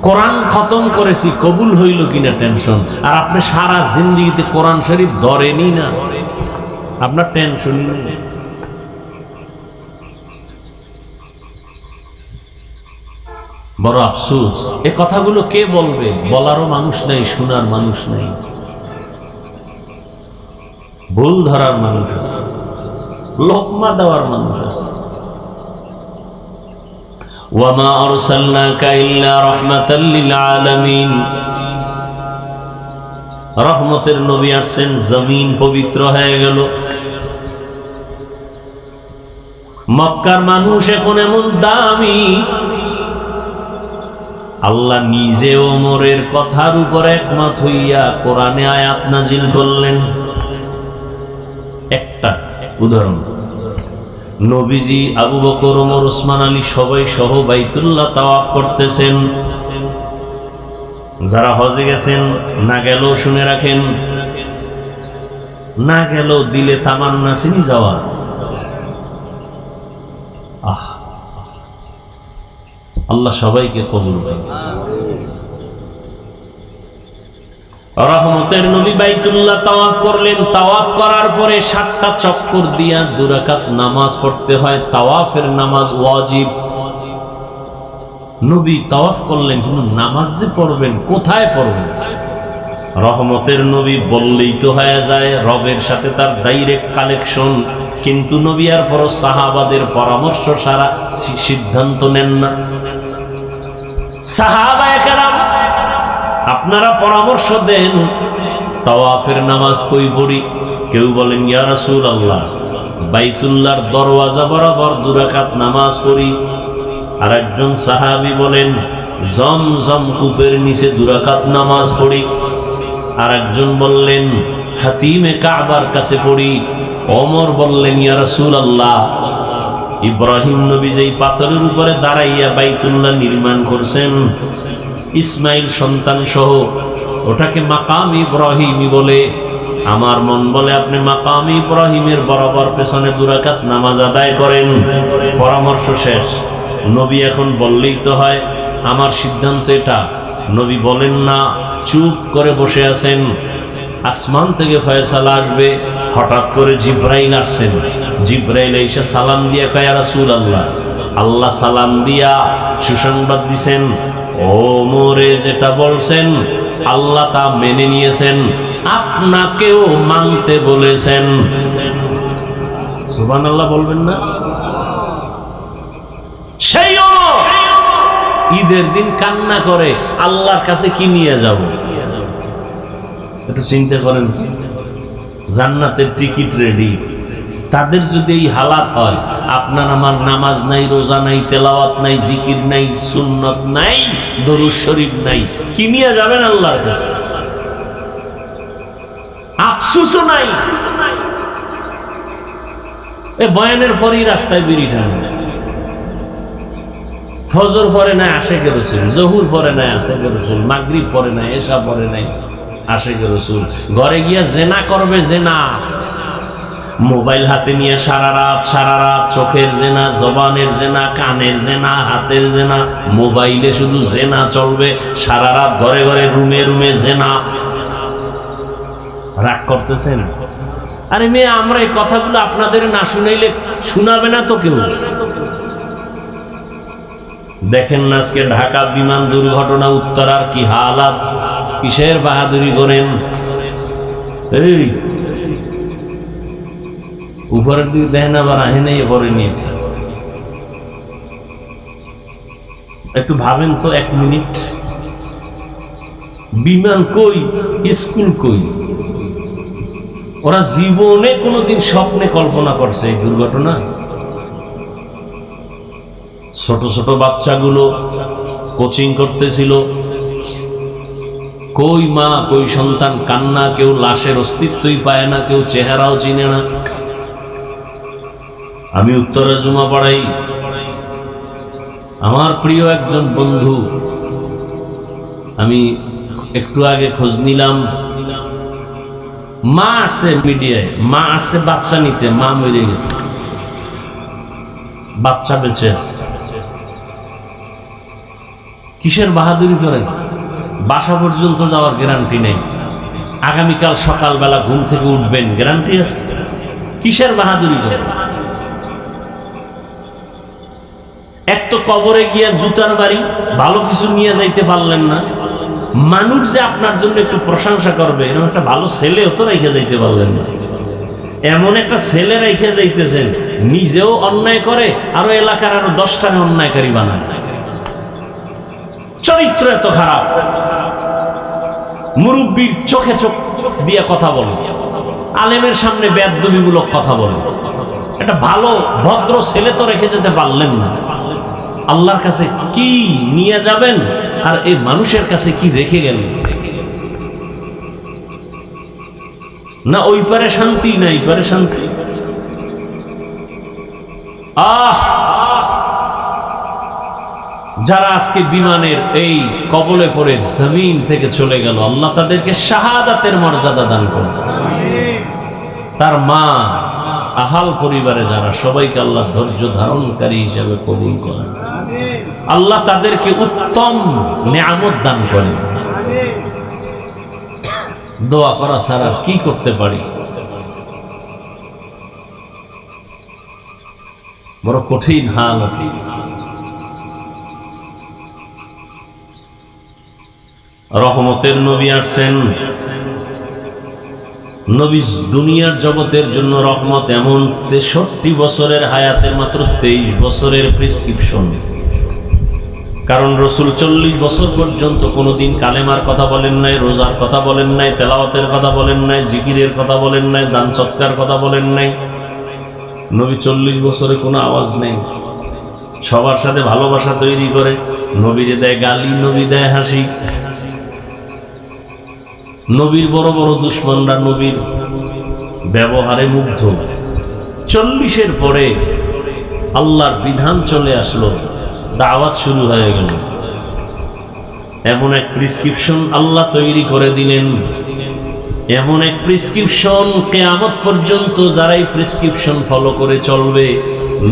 A: কোরআন খতম করেছি কবুল হইল কিনা টেনশন। আর আপনি সারা জিন্দেগিতে কোরআন শরীফ ধরেনি না, আপনার টেনশন নেই। বড় আফসোস, এ কথাগুলো কে বলবে? বলারও মানুষ নেই, শোনার মানুষ নেই, ভুল ধরার মানুষ আছে, লোকমা দেওয়ার মানুষ আছে। ওয়ামা আরসালনাকা ইল্লা রাহমাতাল লিল আলামিন, রহমতের নবী আসছেন, জমিন পবিত্র হয়ে গেল। মক্কার মানুষ এখন এমন দামি, আল্লাহ নিজে ওমরের কথার উপর একমত হইয়া কোরআনে আয়াত নাজিল করলেন। একটা উদাহরণ, নবীজি, আবু বকর, ওমর, ওসমান, আলী সবাই সহ বাইতুল্লাহ তাওয়াফ করতেছেন। যারা হজে গেছেন, না গেলেও শুনে রাখেন, না গেলেও দিলে তামান্না চিনি যাওয়া। আল্লাহ সবাইকে কবুল করেন। রহমতের নবী বাইতুল্লাহ তাওয়াফ করলেন। তাওয়াফ করার পরে 7টা চক্কর দিয়া 2 রাকাত নামাজ পড়তে হয়। তাওয়াফের নামাজ ওয়াজিব। নবী তাওয়াফ করলেন, কিন্তু নামাজ যে পড়বেন কোথায় পড়বেন? রহমতের নবী বললেই তো হয়ে যায়, রবের সাথে তার ডাইরেক্ট কানেকশন। কিন্তু নবী আর পর সাহাবাদের পরামর্শ সারা সিদ্ধান্ত নেন না। সাহাবায়ে কেরাম আপনারা পরামর্শ দেন, তাওয়াফের নামাজ কই পড়ি? কেউ বলেন, ইয়া রাসূলুল্লাহ, বাইতুল্লাহর দরওয়াজা বরাবর 2 রাকাত নামাজ পড়ি। আর একজন সাহাবী বলেন, জমজম কূপের নিচে 2 রাকাত নামাজ পড়ি। আর একজন বললেন, হাতিমে কাবার কাছে পড়ি। ওমর বললেন, ইয়া রাসূলুল্লাহ, ইব্রাহিম নবী যেই পাথরের উপরে দাঁড়াইয়া বাইতুল্লাহ নির্মাণ করছেন, ইসমাইল সন্তান সহ, ওটাকে মাকাম ইব্রাহিমই বলে। আমার মন বলে আপনি মাকাম ইব্রাহিমের বরাবর পেছনে 2 রাকাত নামাজ আদায় করেন। পরামর্শ শেষ। নবী এখন বললেই তো হয়, আমার সিদ্ধান্ত এটা। নবী বলেন না, চুপ করে বসে আছেন। আসমান থেকে ফয়সালা আসবে। হঠাৎ করে জিব্রাইল আসছেন। জিব্রাইল এসে সালাম দিয়া কয়, ইয়া রাসূলুল্লাহ, আল্লাহ সালাম দিয়া সুসংবাদ দিছেন, ওমরে যেটা বলছেন আল্লাহ তা মেনে নিয়েছেন, আপনাকেও মানতে বলেছেন। সুবহানাল্লাহ বলবেন না? সেই ঈদের দিন কান্না করে, আল্লাহর কাছে কি নিয়ে যাব? একটু চিন্তা করেন। জান্নাতের টিকিট রেডি, তাদের যদি এই হালাত হয়, আপনার আমার নামাজ নাই, রোজা নাই, তেলাওয়াত নাই, জিকির নাই, সুন্নত নাই, দরুদ শরীফ নাই, কি নিয়ে যাবেন আল্লাহর কাছে? আফসোসও নাই। এই বয়ানের পরেই রাস্তায় বিড়ি টানবে, ফজর পরে নাই আশেকে রসুল, জহুর পরে নাই আশেকে রসুল, মাগরিব পরে নাই, এশা পরে নাই আশেকে রসুল। ঘরে গিয়া জেনা করবে, জেনা, মোবাইল হাতে নিয়ে সারা রাত চোখের জেনা, জবানের জেনা, কানের জেনা, হাতের জেনা, মোবাইলে শুধু জেনা চলবে সারা রাত, ঘরে ঘরে রুমে রুমে জেনা। রাগ করতেছেন? আরে মেয়ে, আমরা এই কথাগুলো আপনাদের না শুনাইলে শোনাবে না তো কেউ। দেখেন না আজকে ঢাকা বিমান দুর্ঘটনা, উত্তরার কি হালাত, কিসের বাহাদুরি করেন? এই উপরের দিকে দেখেন, আবার আহে নাই পরে নিয়ে। একটু ভাবেন তো 1 মিনিট, বিমান কই, স্কুল কই? ওরা জীবনে কোনোদিন স্বপ্নে কল্পনা করছে এই দুর্ঘটনা? ছোট ছোট বাচ্চাগুলো কোচিং করতেছিল, কই মা কই সন্তান, কান্না, কেউ লাশের অস্তিত্বই পায় না, কেউ চেহারাও চিনে না। আমি উত্তরে জুমা পড়াই, আমার প্রিয় একজন বন্ধু, আমি একটু আগে খোঁজ নিলাম, মা আসছে মিডিয়ায়, মা আসছে বাচ্চা নিতে, মা মরে গেছে, বাচ্চা বেঁচে আছে। কিসের বাহাদুরি করেন? বাসা পর্যন্ত যাওয়ার গ্যারান্টি নেই, আগামীকাল সকালবেলা ঘুম থেকে উঠবেন গ্যারান্টি আছে? কিসের বাহাদুরি করেন? এক তো কবরে গিয়া জুতার বাড়ি, ভালো কিছু নিয়ে যাইতে পারলেন না, মানুষ যে আপনার জন্য একটু প্রশংসা করবে এরকম একটা ভালো ছেলেও তো রেখে যাইতে পারলেন না। এমন একটা ছেলে রেখে যাইতেছেন, নিজেও অন্যায় করে, আরো এলাকার আরো 10টাকে অন্যায়কারী বানায়। চরিত্র এত খারাপ, মুরব্বীর চোখে চোখ দিয়ে কথা বলে, আলেমের সামনে বেয়াদবিমূলক কথা বলে। একটা ভালো ভদ্র ছেলে তো রেখে যেতে পারলেন না, আল্লাহর কাছে কি নিয়ে যাবেন? আর এই মানুষের কাছে কি রেখে গেলেন? না ওই পারে শান্তি, না এই পারে শান্তি। যারা আজকে বিমানের এই কবলে পড়ে জমিন থেকে চলে গেল, আল্লাহ তাদেরকে শাহাদাতের মর্যাদা দান করুন। তার মা, আহাল পরিবারে যারা, সবাইকে আল্লাহ ধৈর্য ধারণকারী হিসাবে কবুল করেন। আল্লাহ তাদেরকে উত্তম নিয়ামত দান করেন। দোয়া করা ছাড়া কি করতে পারি? বড় কঠিন হাল। রহমতের নবী আসছেন, নবী দুনিয়ার জগতের জন্য রহমত। এমন 63 বছরের হায়াতের মাত্র 23 বছরের প্রেসক্রিপশন। কারণ রসুল 40 বছর পর্যন্ত কোনোদিন কালেমার কথা বলেন নাই, রোজার কথা বলেন নাই, তেলাওয়াতের কথা বলেন নাই, জিকিরের কথা বলেন নাই, দান সৎকার কথা বলেন নাই। নবী 40 বছরে কোনো আওয়াজ নেই, সবার সাথে ভালোবাসা তৈরি করে, নবীরে দেয় গালি, নবী দেয় হাসি। নবীর বড় বড় দুশ্মনরা নবীর ব্যবহারে মুগ্ধ। 40-এর পরে আল্লাহর বিধান চলে আসলো, দাওয়াত শুরু হয়ে গেল। এমন এক প্রেসক্রিপশন আল্লাহ তৈরি করে দিলেন, এমন এক প্রেসক্রিপশন, কিয়ামত পর্যন্ত যারা এই প্রেসক্রিপশন ফলো করে চলবে,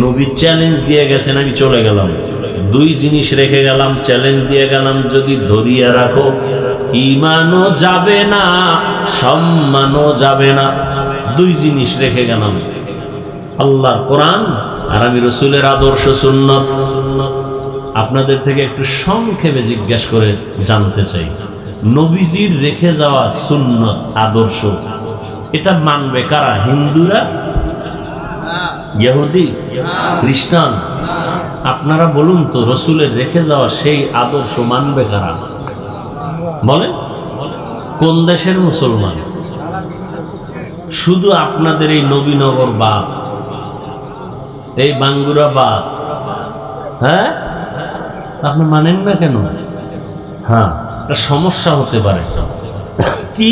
A: নবী চ্যালেঞ্জ দিয়ে গেছেন, আমি চলে গেলাম, 2 জিনিস রেখে গেলাম, চ্যালেঞ্জ দিয়ে গেলাম, যদি ধরিয়া রাখো ঈমানও যাবে না, সম্মানও যাবে না। 2 জিনিস রেখে গেলাম, আল্লাহর কোরআন আর আমি রসুলের আদর্শ সুন্নত। আপনাদের থেকে একটু সংক্ষেপে জিজ্ঞেস করে জানতে চাই, নবীজির রেখে যাওয়া সুন্নত আদর্শ, এটা মানবে কারা? হিন্দুরা, ইহুদি, খ্রিস্টান? আপনারা বলুন তো, রসুলের রেখে যাওয়া সেই আদর্শ মানবে কারা? বলেন, কোন দেশের মুসলমান? শুধু আপনাদের এই নবীনগর বাদ, এই বাঙ্গুরা বা হ্যাঁ আপনি মানেন না কেন? হ্যাঁ, একটা সমস্যা হতে পারে কি,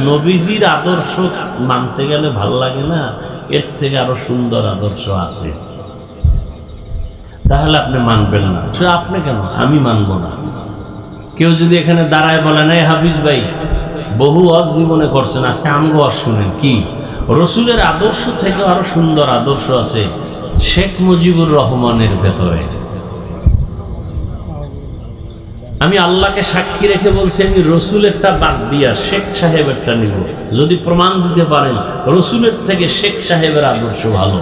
A: নবীজির আদর্শ মানতে গেলে ভালো লাগে না, এর থেকে আরো সুন্দর আদর্শ আছে, তাহলে আপনি মানবেন না। সে আপনি কেন, আমি মানবো না। কেউ যদি এখানে দাঁড়ায় বলেন এই হাফিজ ভাই বহু ওয়াজ জীবনে করছেন, আজকে আমগো ওয়াজ শুনেন, কি রসুলের আদর্শ থেকে আরো সুন্দর আদর্শ আছে শেখ মুজিবুর রহমানের ভেতরে। আমি আল্লাহকে সাক্ষী রেখে বলছি, আমি রসুলেরটা বাদ দিয়া শেখ সাহেবেরটা নিব, যদি প্রমাণ দিতে পারেন রসুলের থেকে শেখ সাহেবের আদর্শ ভালো।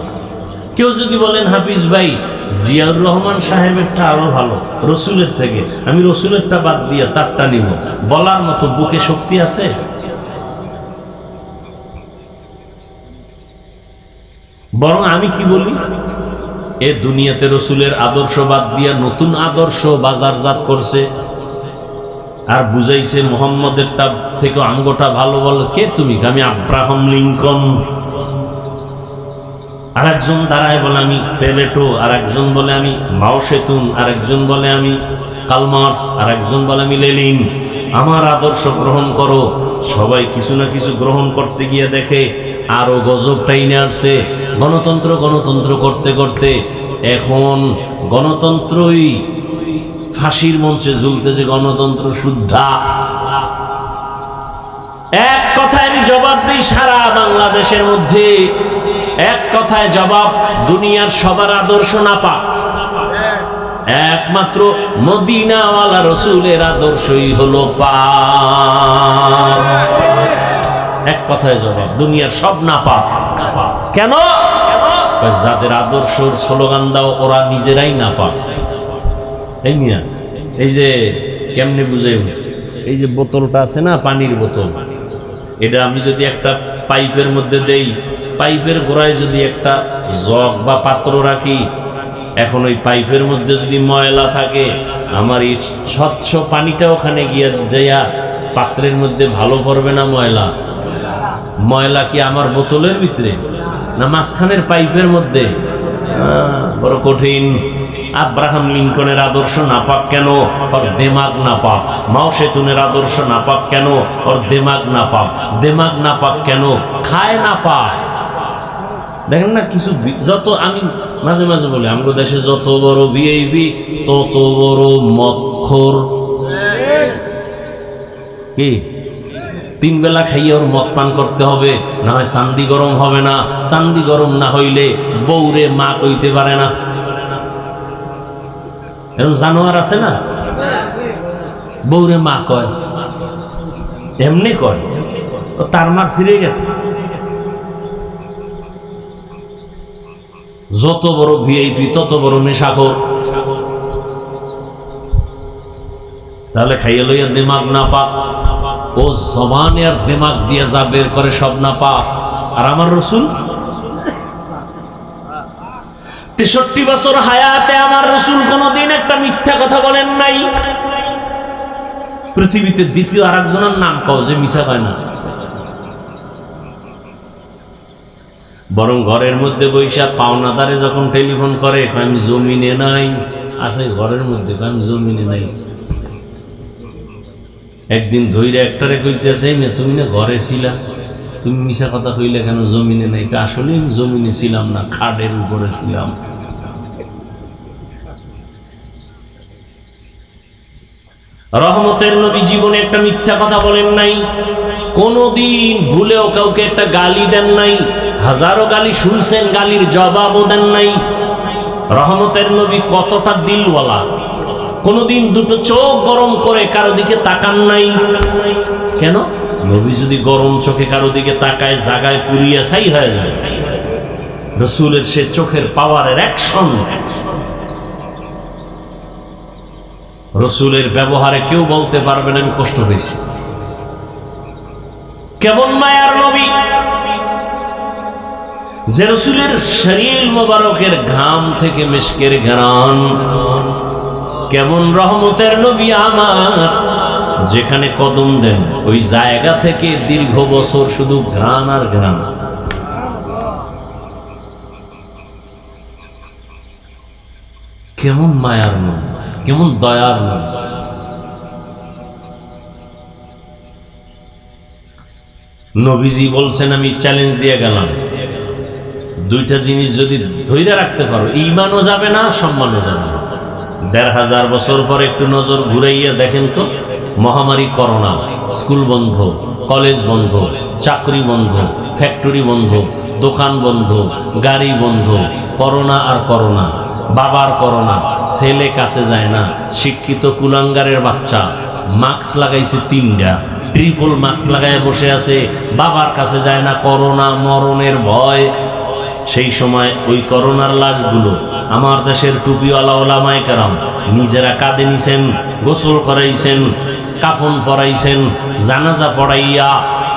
A: কেউ যদি বলেন হাফিজ ভাই জিয়াউর রহমান সাহেবেরটা আরো ভালো রসুলের থেকে, আমি রসুলেরটা বাদ দিয়া তারটা নিব, বলার মতো বুকে শক্তি আছে? বরং আমি কি বলি, এ দুনিয়াতে রসুলের আদর্শ বাদ দিয়া নতুন আদর্শ বাজারজাত করছে আর বুঝাইছে মোহাম্মদেরটা থেকে আমগোটা ভালো। বলো কে তুমি? আমি আব্রাহাম লিঙ্কন। আর একজন দাঁড়ায় বলে আমি পেলেটো, আর একজন বলে আমি মাও সেতুন, আর একজন বলে আমি কালমার্স, আর একজন বলে আমি লেনিন। আমার আদর্শ গ্রহণ করো। সবাই কিছু না কিছু গ্রহণ করতে গিয়ে দেখে আরো গজব টাইনে আসছে। গণতন্ত্র গণতন্ত্র করতে করতে এখন গণতন্ত্রই ফাঁসির মঞ্চে ঝুলতেছে, গণতন্ত্র শুদ্ধা। এক কথায় আমি জবাব দিই, সারা বাংলাদেশের মধ্যে এক কথায় জবাব, দুনিয়ার সবার আদর্শ নাপাক, একমাত্র মদিনাওয়ালা রসুলের আদর্শই হলো পাক। এক কথায় জবাব, দুনিয়ার সব নাপাক। কেন? যাদের আদর্শর স্লোগান দাও ওরা নিজেরাই নাপাক। এই মিয়া, এই যে কেমনে বুঝে, এই যে বোতলটা আছে না, পানির বোতল, এটা আমি যদি একটা পাইপের মধ্যে দেই, পাইপের গোড়ায় যদি একটা জগ বা পাত্র রাখি, এখন ওই পাইপের মধ্যে যদি ময়লা থাকে, আমার এই স্বচ্ছ পানিটা ওখানে গিয়ে যাইয়া পাত্রের মধ্যে ভালো পড়বে না ময়লা? ময়লা কি আমার বোতলের ভিতরে না মাঝখানের পাইপের মধ্যে? বড় কঠিন। আব্রাহাম লিঙ্কনের আদর্শ নাপাক কেন? ওর দেমাগ নাপাক। মাও সেতুনের আদর্শ নাপাক কেন? ওর দেমাগ নাপাক। দেমাগ নাপাক কেন? খায় নাপাক। দেখেন না কিছু, যত আমি মাঝে মাঝে বলি আমাদের দেশে যত বড় ভিআইপি তত বড় মদখোর। কি তিন বেলা খাইয়ে ওর মদ পান করতে হবে, না হয় চান্দি গরম হবে না। চান্দি গরম না হইলে বউরে মা কইতে পারে না। এরকম জানোয়ার আছে না, বউরে মা কয়, এমনি কয়, তার মার ছিঁড়ে গেছে। যত বড় ভিআইপি তত বড় নেশাখোর। তাহলে খাইয়ে লইয়া দিমাগ না পাক, ও জবানে আর দিমাগ দিয়ে যা বের করে সব না পাক। আর আমার রসুল 63 বছর হায়াতে আমার রসুল কোনদিন একটা মিথ্যা কথা বলেন নাই। পৃথিবীতে দ্বিতীয় আর একজনের নাম কও যে মিছা কয় না। বরং ঘরের মধ্যে বৈশা পাওনাদারে যখন টেলিফোন করে, আমি জমিনে নাই, আছে ঘরের মধ্যে, আমি জমিনে নাই। একদিন ধৈর্য একটারে কইতেছে, তুমি না ঘরে ছিলা, তুমি মিছা কথা কইলে কেন জমিনে নাই? আসলে আমি জমিনে ছিলাম না, খাটের উপরে ছিলাম। রহমতের নবী জীবনে একটা মিথ্যা কথা বলেন নাই, কোনদিন ভুলেও কাউকে একটা গালি দেন নাই। হাজারো গালি শুনছেন, গালির জবাবও দেন নাই। রহমতের নবী কতটা দিলওয়ালা, কোনদিন দুটো চোখ গরম করে কারো দিকে তাকান নাই। কেন? নবী যদি গরম চোখে কারো দিকে তাকায়, জায়গায় পুড়িয়ে ছাই হয়ে যায়। রাসূলের সে চোখের পাওয়ারের অ্যাকশন, রাসূলের ব্যবহারে কেউ বলতে পারবে না আমি কষ্ট পেয়েছি। কেমন মায়ার নবী যে রাসূলের শরীর মোবারকের ঘাম থেকে মিশকের ঘ্রাণ। কেমন রহমতের নবী আমার, যেখানে কদম দেন ওই জায়গা থেকে দীর্ঘ বছর শুধু ঘ্রাণ আর ঘ্রাণ। কেমন মায়ার মন, কেমন দয়ার মন। নবীজি বলছেন, আমি চ্যালেঞ্জ দিয়ে গেলাম, দুইটা জিনিস যদি ধৈর্য রাখতে পারো, ঈমানও যাবে না, সম্মানও যাবে না। ১৫০০ বছর পর একটু নজর ঘুরাইয়া দেখেন তো, মহামারী করোনা, স্কুল বন্ধ, কলেজ বন্ধ, চাকরি বন্ধ, ফ্যাক্টরি বন্ধ, দোকান বন্ধ, গাড়ি বন্ধ, করোনা আর করোনা, বাবার করোনা, ছেলে কাছে যায় না, শিক্ষিত কুলাঙ্গারের বাচ্চা মাস্ক লাগাইছে ৩টা, ট্রিপল মাস্ক লাগায় বসে আছে, বাবার কাছে যায় না, করোনা মরণের ভয়। সেই সময় ওই করোনার লাশগুলো আমার দেশের টুপিওয়ালা ওলামায়ে কেরাম নিজেরা কাঁধে নিছেন, গোসল করাইছেন, কাফন পরাইছেন, জানাজা পড়াইয়া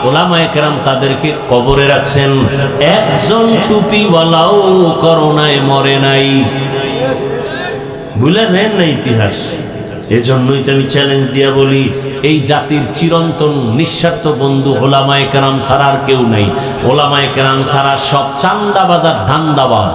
A: ওলামায়ে কেরাম তাদেরকে কবরে রাখছেন। একজন টুপিওয়ালাও করোনায় মরে নাই। ভুলে যায় না ইতিহাস। এজন্যই তো আমি চ্যালেঞ্জ দিয়া বলি, এই জাতির চিরন্তন নিঃস্বার্থ বন্ধু ওলামায়ে কেরাম ছাড়া আর কেউ নাই। ওলামায়ে কেরাম ছাড়া সব চান্দাবাজার ধান্দাবাজ।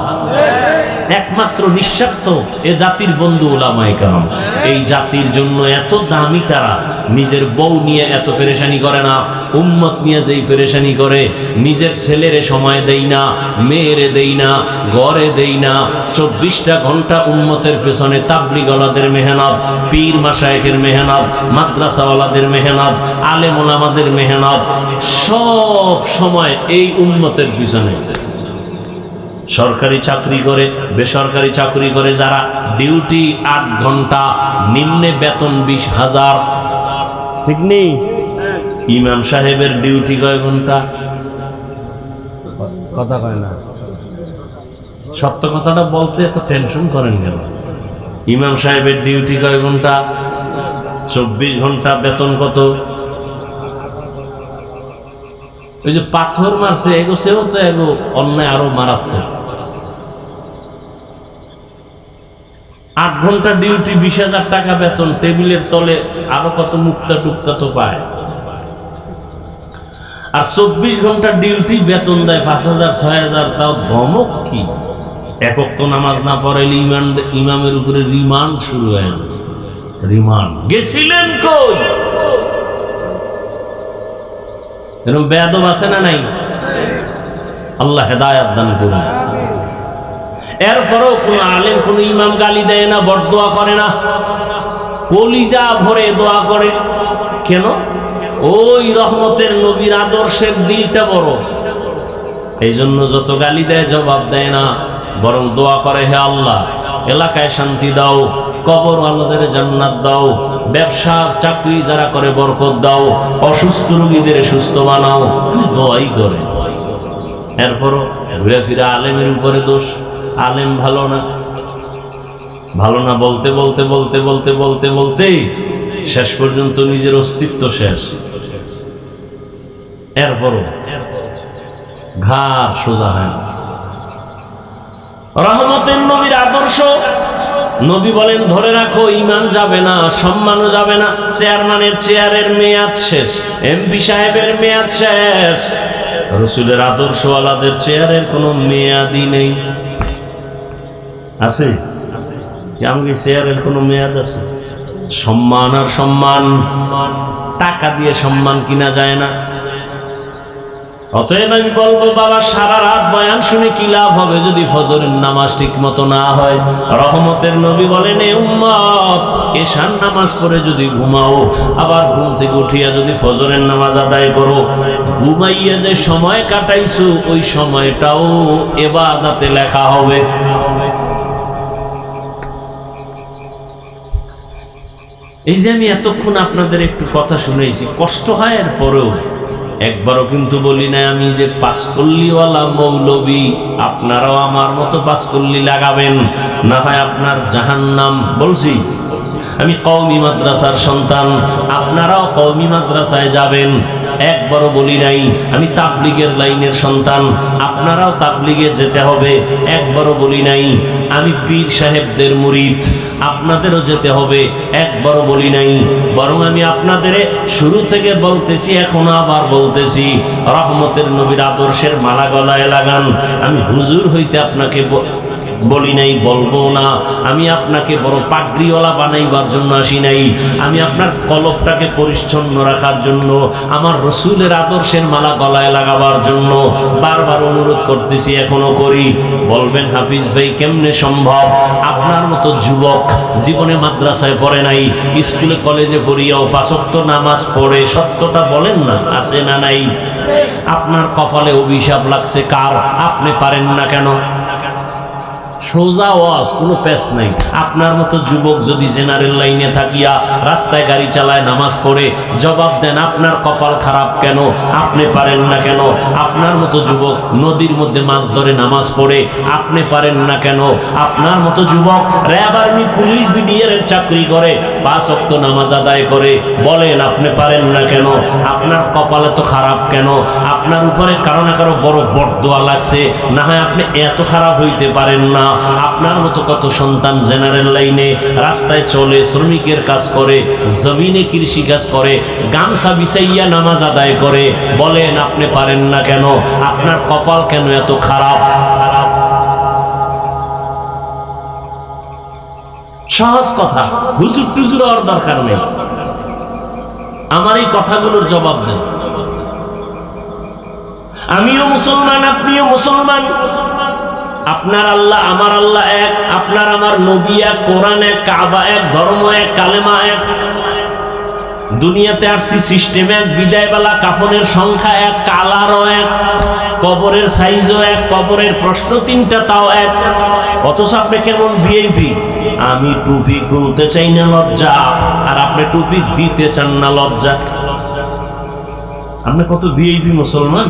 A: একমাত্র নিঃস্বার্থ এ জাতির বন্ধু ওলামায়ে কেরাম। এই জাতির জন্য এত দামি তারা, নিজের বউ নিয়ে এত পেরেশানি করে না, উম্মত নিয়ে যেই পেরেশানি করে, নিজের ছেলেরে সময় দেই না, মেয়েরে দেই না, ঘরে দেই না, ২৪টা ঘন্টা উম্মতের পেছনে তাবলিগওয়ালাদের মেহনত, পীর মাশায়েখের মেহনত, মাদ্রাসাওয়ালাদের মেহনত, আলেম ওলামাদের মেহনত, সব সময় এই উম্মতের পিছনে। সরকারি চাকরি করে, বেসরকারি চাকরি করে যারা, ডিউটি ৮ ঘন্টা, নিম্নে বেতন ২০,০০০। ঠিক নেই? ইমাম সাহেবের ডিউটি কয় ঘন্টা? কথা কয় না। সত্য কথাটা বলতে এত টেনশন করেন কেন? ইমাম সাহেবের ডিউটি কয় ঘন্টা? ২৪ ঘন্টা, বেতন কত? ওই যে পাথর মারছে এগোছেও তো এগো অন্যায় আরো মারাত্মক। ৮ ঘন্টা ডিউটি, ২০,০০০ টাকা বেতন, টেবিলের তলে আরো কত মুক্তা টুক্তা তো পায়। আর ২৪ ঘন্টা ডিউটি, বেতন দেয় ৫,০০০, ৬,০০০। তাও ধমক কি? এক ওয়াক্ত নামাজ না পড়াইলে ইমামের উপরে রিমান্ড শুরু হয়ে যায়। রিমান্ড গেছিলেন কই? এরকম বেয়াদব আছে না নাই? আল্লাহ হেদায়েত দান করুন। এরপরেও কোন আলেম, কোন ইমাম গালি দেয় না, বরদোয়া করে না, কলিজা ভরে দোয়া করে। কেন? ওই রহমতের নবীর আদর্শের দিলটা বড়। এই জন্য যত গালি দেয় জবাব দেয় না, বরং দোয়া করে, হে আল্লাহ এলাকায় শান্তি দাও, কবর আল্লাহদের জান্নাত দাও, ব্যবসা চাকরি যারা করে বরকত দাও, অসুস্থ রোগীদের সুস্থ বানাও, দোয়াই করে। এরপরও ঘুরে ফিরে আলেমের উপরে দোষ। আলেম ভালো না, ভালো না বলতে বলতে বলতে বলতে বলতে বলতেই শেষ পর্যন্ত নিজের অস্তিত্ব শেষ। এরপরও ঘাড় সোজা হয় না। রহমতের নবীর আদর্শ, নবী বলেন ধরে রাখো, ঈমান যাবে না, সম্মানও যাবে না। চেয়ারম্যানের চেয়ারের মেয়াদ শেষ, এমপি সাহেবের মেয়াদ শেষ। রাসূলের আদর্শওয়ালাদের চেয়ারের কোনো মেয়াদই নেই। আছে? আমাকে চেয়ারের কোনো মেয়াদ আছে? সম্মান আর সম্মান, টাকা দিয়ে সম্মান কিনা যায় না। অতএব আমি বলবো, বাবা সারা রাত বয়ান শুনে কি লাভ হবে যদি ফজরের নামাজ ঠিক মতো না হয়? রহমতের নবী বলেন, এ উম্মত এশার নামাজ পড়ে যদি ঘুমাও, আবার ঘুম থেকে উঠিয়া যদি ফজরের নামাজ আদায় করো, ঘুমাইয়া যে সময় কাটাইছো ওই সময়টাও ইবাদতে লেখা হবে। এই যে আমি এতক্ষণ আপনাদের একটু কথা শুনেছি, কষ্ট হয়, এর পরেও একবারও কিন্তু বলি না আমি যে পাঁচকল্লিওয়ালা মৌলবী, আপনারাও আমার মতো পাঁচকল্লি লাগাবেন, না হয় আপনার জাহান্নাম। বলছি আমি কওমি মাদ্রাসার সন্তান, আপনারাও কওমি মাদ্রাসায় যাবেন। একবারও বলি নাই আমি তাবলিগের লাইনের সন্তান, আপনারাও তাবলিগে যেতে হবে। একবারও বলি নাই আমি পীর সাহেবদের মুরিদ, আপনাদেরও যেতে হবে। একবারও বলি নাই। বরং আমি আপনাদের শুরু থেকে বলতেছি, এখনো আবার বলতেছি, রহমতের নবীর আদর্শের মালা গলায় লাগান। আমি হুজুর হইতে আপনাকে বলি নাই, বলবো না। আমি আপনাকে বড় পাগড়িওয়ালা বানাইবার জন্য আসি নাই, আমি আপনার কলবটাকে পরিচ্ছন্ন রাখার জন্য, আমার রসুলের আদর্শের মালা গলায় লাগাবার জন্য বারবার অনুরোধ করতেছি, এখনো করি। বলবেন হাফিজ ভাই কেমনে সম্ভব? আপনার মতো যুবক জীবনে মাদ্রাসায় পড়ে নাই, স্কুলে কলেজে পড়িয়াও 5 ওয়াক্ত নামাজ পড়ে, সত্যটা বলেন না, আছে না নাই? আপনার কপালে অভিশাপ লাগছে কার? আপনি পারেন না কেন? সোজা ওয়াজ, কোনো প্যাচ নাই। আপনার মতো যুবক যদি জেনারেল লাইনে থাকিয়া রাস্তায় গাড়ি চালায়, নামাজ পড়ে, জবাব দেন আপনার কপাল খারাপ কেন? আপনি পারেন না কেন? আপনার মতো যুবক নদীর মধ্যে মাছ ধরে নামাজ পড়ে, আপনি পারেন না কেন? আপনার মতো যুবক র্যাব আর্মি পুলিশ বিডিআরের চাকরি করে, 5 ওয়াক্ত নামাজ আদায় করে, বলেন আপনি পারেন না কেন? আপনার কপালে তো খারাপ কেন? আপনার উপরে কারো না কারো বড় বরদোয়া লাগছে, না হয় আপনি এত খারাপ হইতে পারেন না। আপনার মতো কত সন্তান জেনারেল লাইনে রাস্তায় চলে, শ্রমিকের কাজ করে, জমিনে কৃষি কাজ করে, গামছা বিছাইয়া নামাজ আদায় করে, বলেন আপনি পারেন না কেন? আপনার কপাল কেন এত খারাপ? সহজ কথা, হুজুর টুজুর হওয়ার দরকার নেই। আমার এই কথাগুলোর জবাব দেন। আমিও মুসলমান, আপনিও মুসলমান, আপনার আল্লাহ আমার আল্লাহ এক, আপনার আমার নবী এক, কোরআন এক, কাবা এক, ধর্ম এক, কালেমা এক। দুনিয়াতে আসছি সিস্টেম এক, বিদায় বেলা কাফনের সংখ্যা এক, কালারও এক, কবরের সাইজও এক, কবরের প্রশ্ন 3টা তাও এক। অথচ আপনি কেমন ভিআইপি? আমি টুপি খুলতে চাই না, লজ্জা, আর আপনি টুপি দিতে চান না, লজ্জা। আপনি কত ভিআইপি মুসলমান?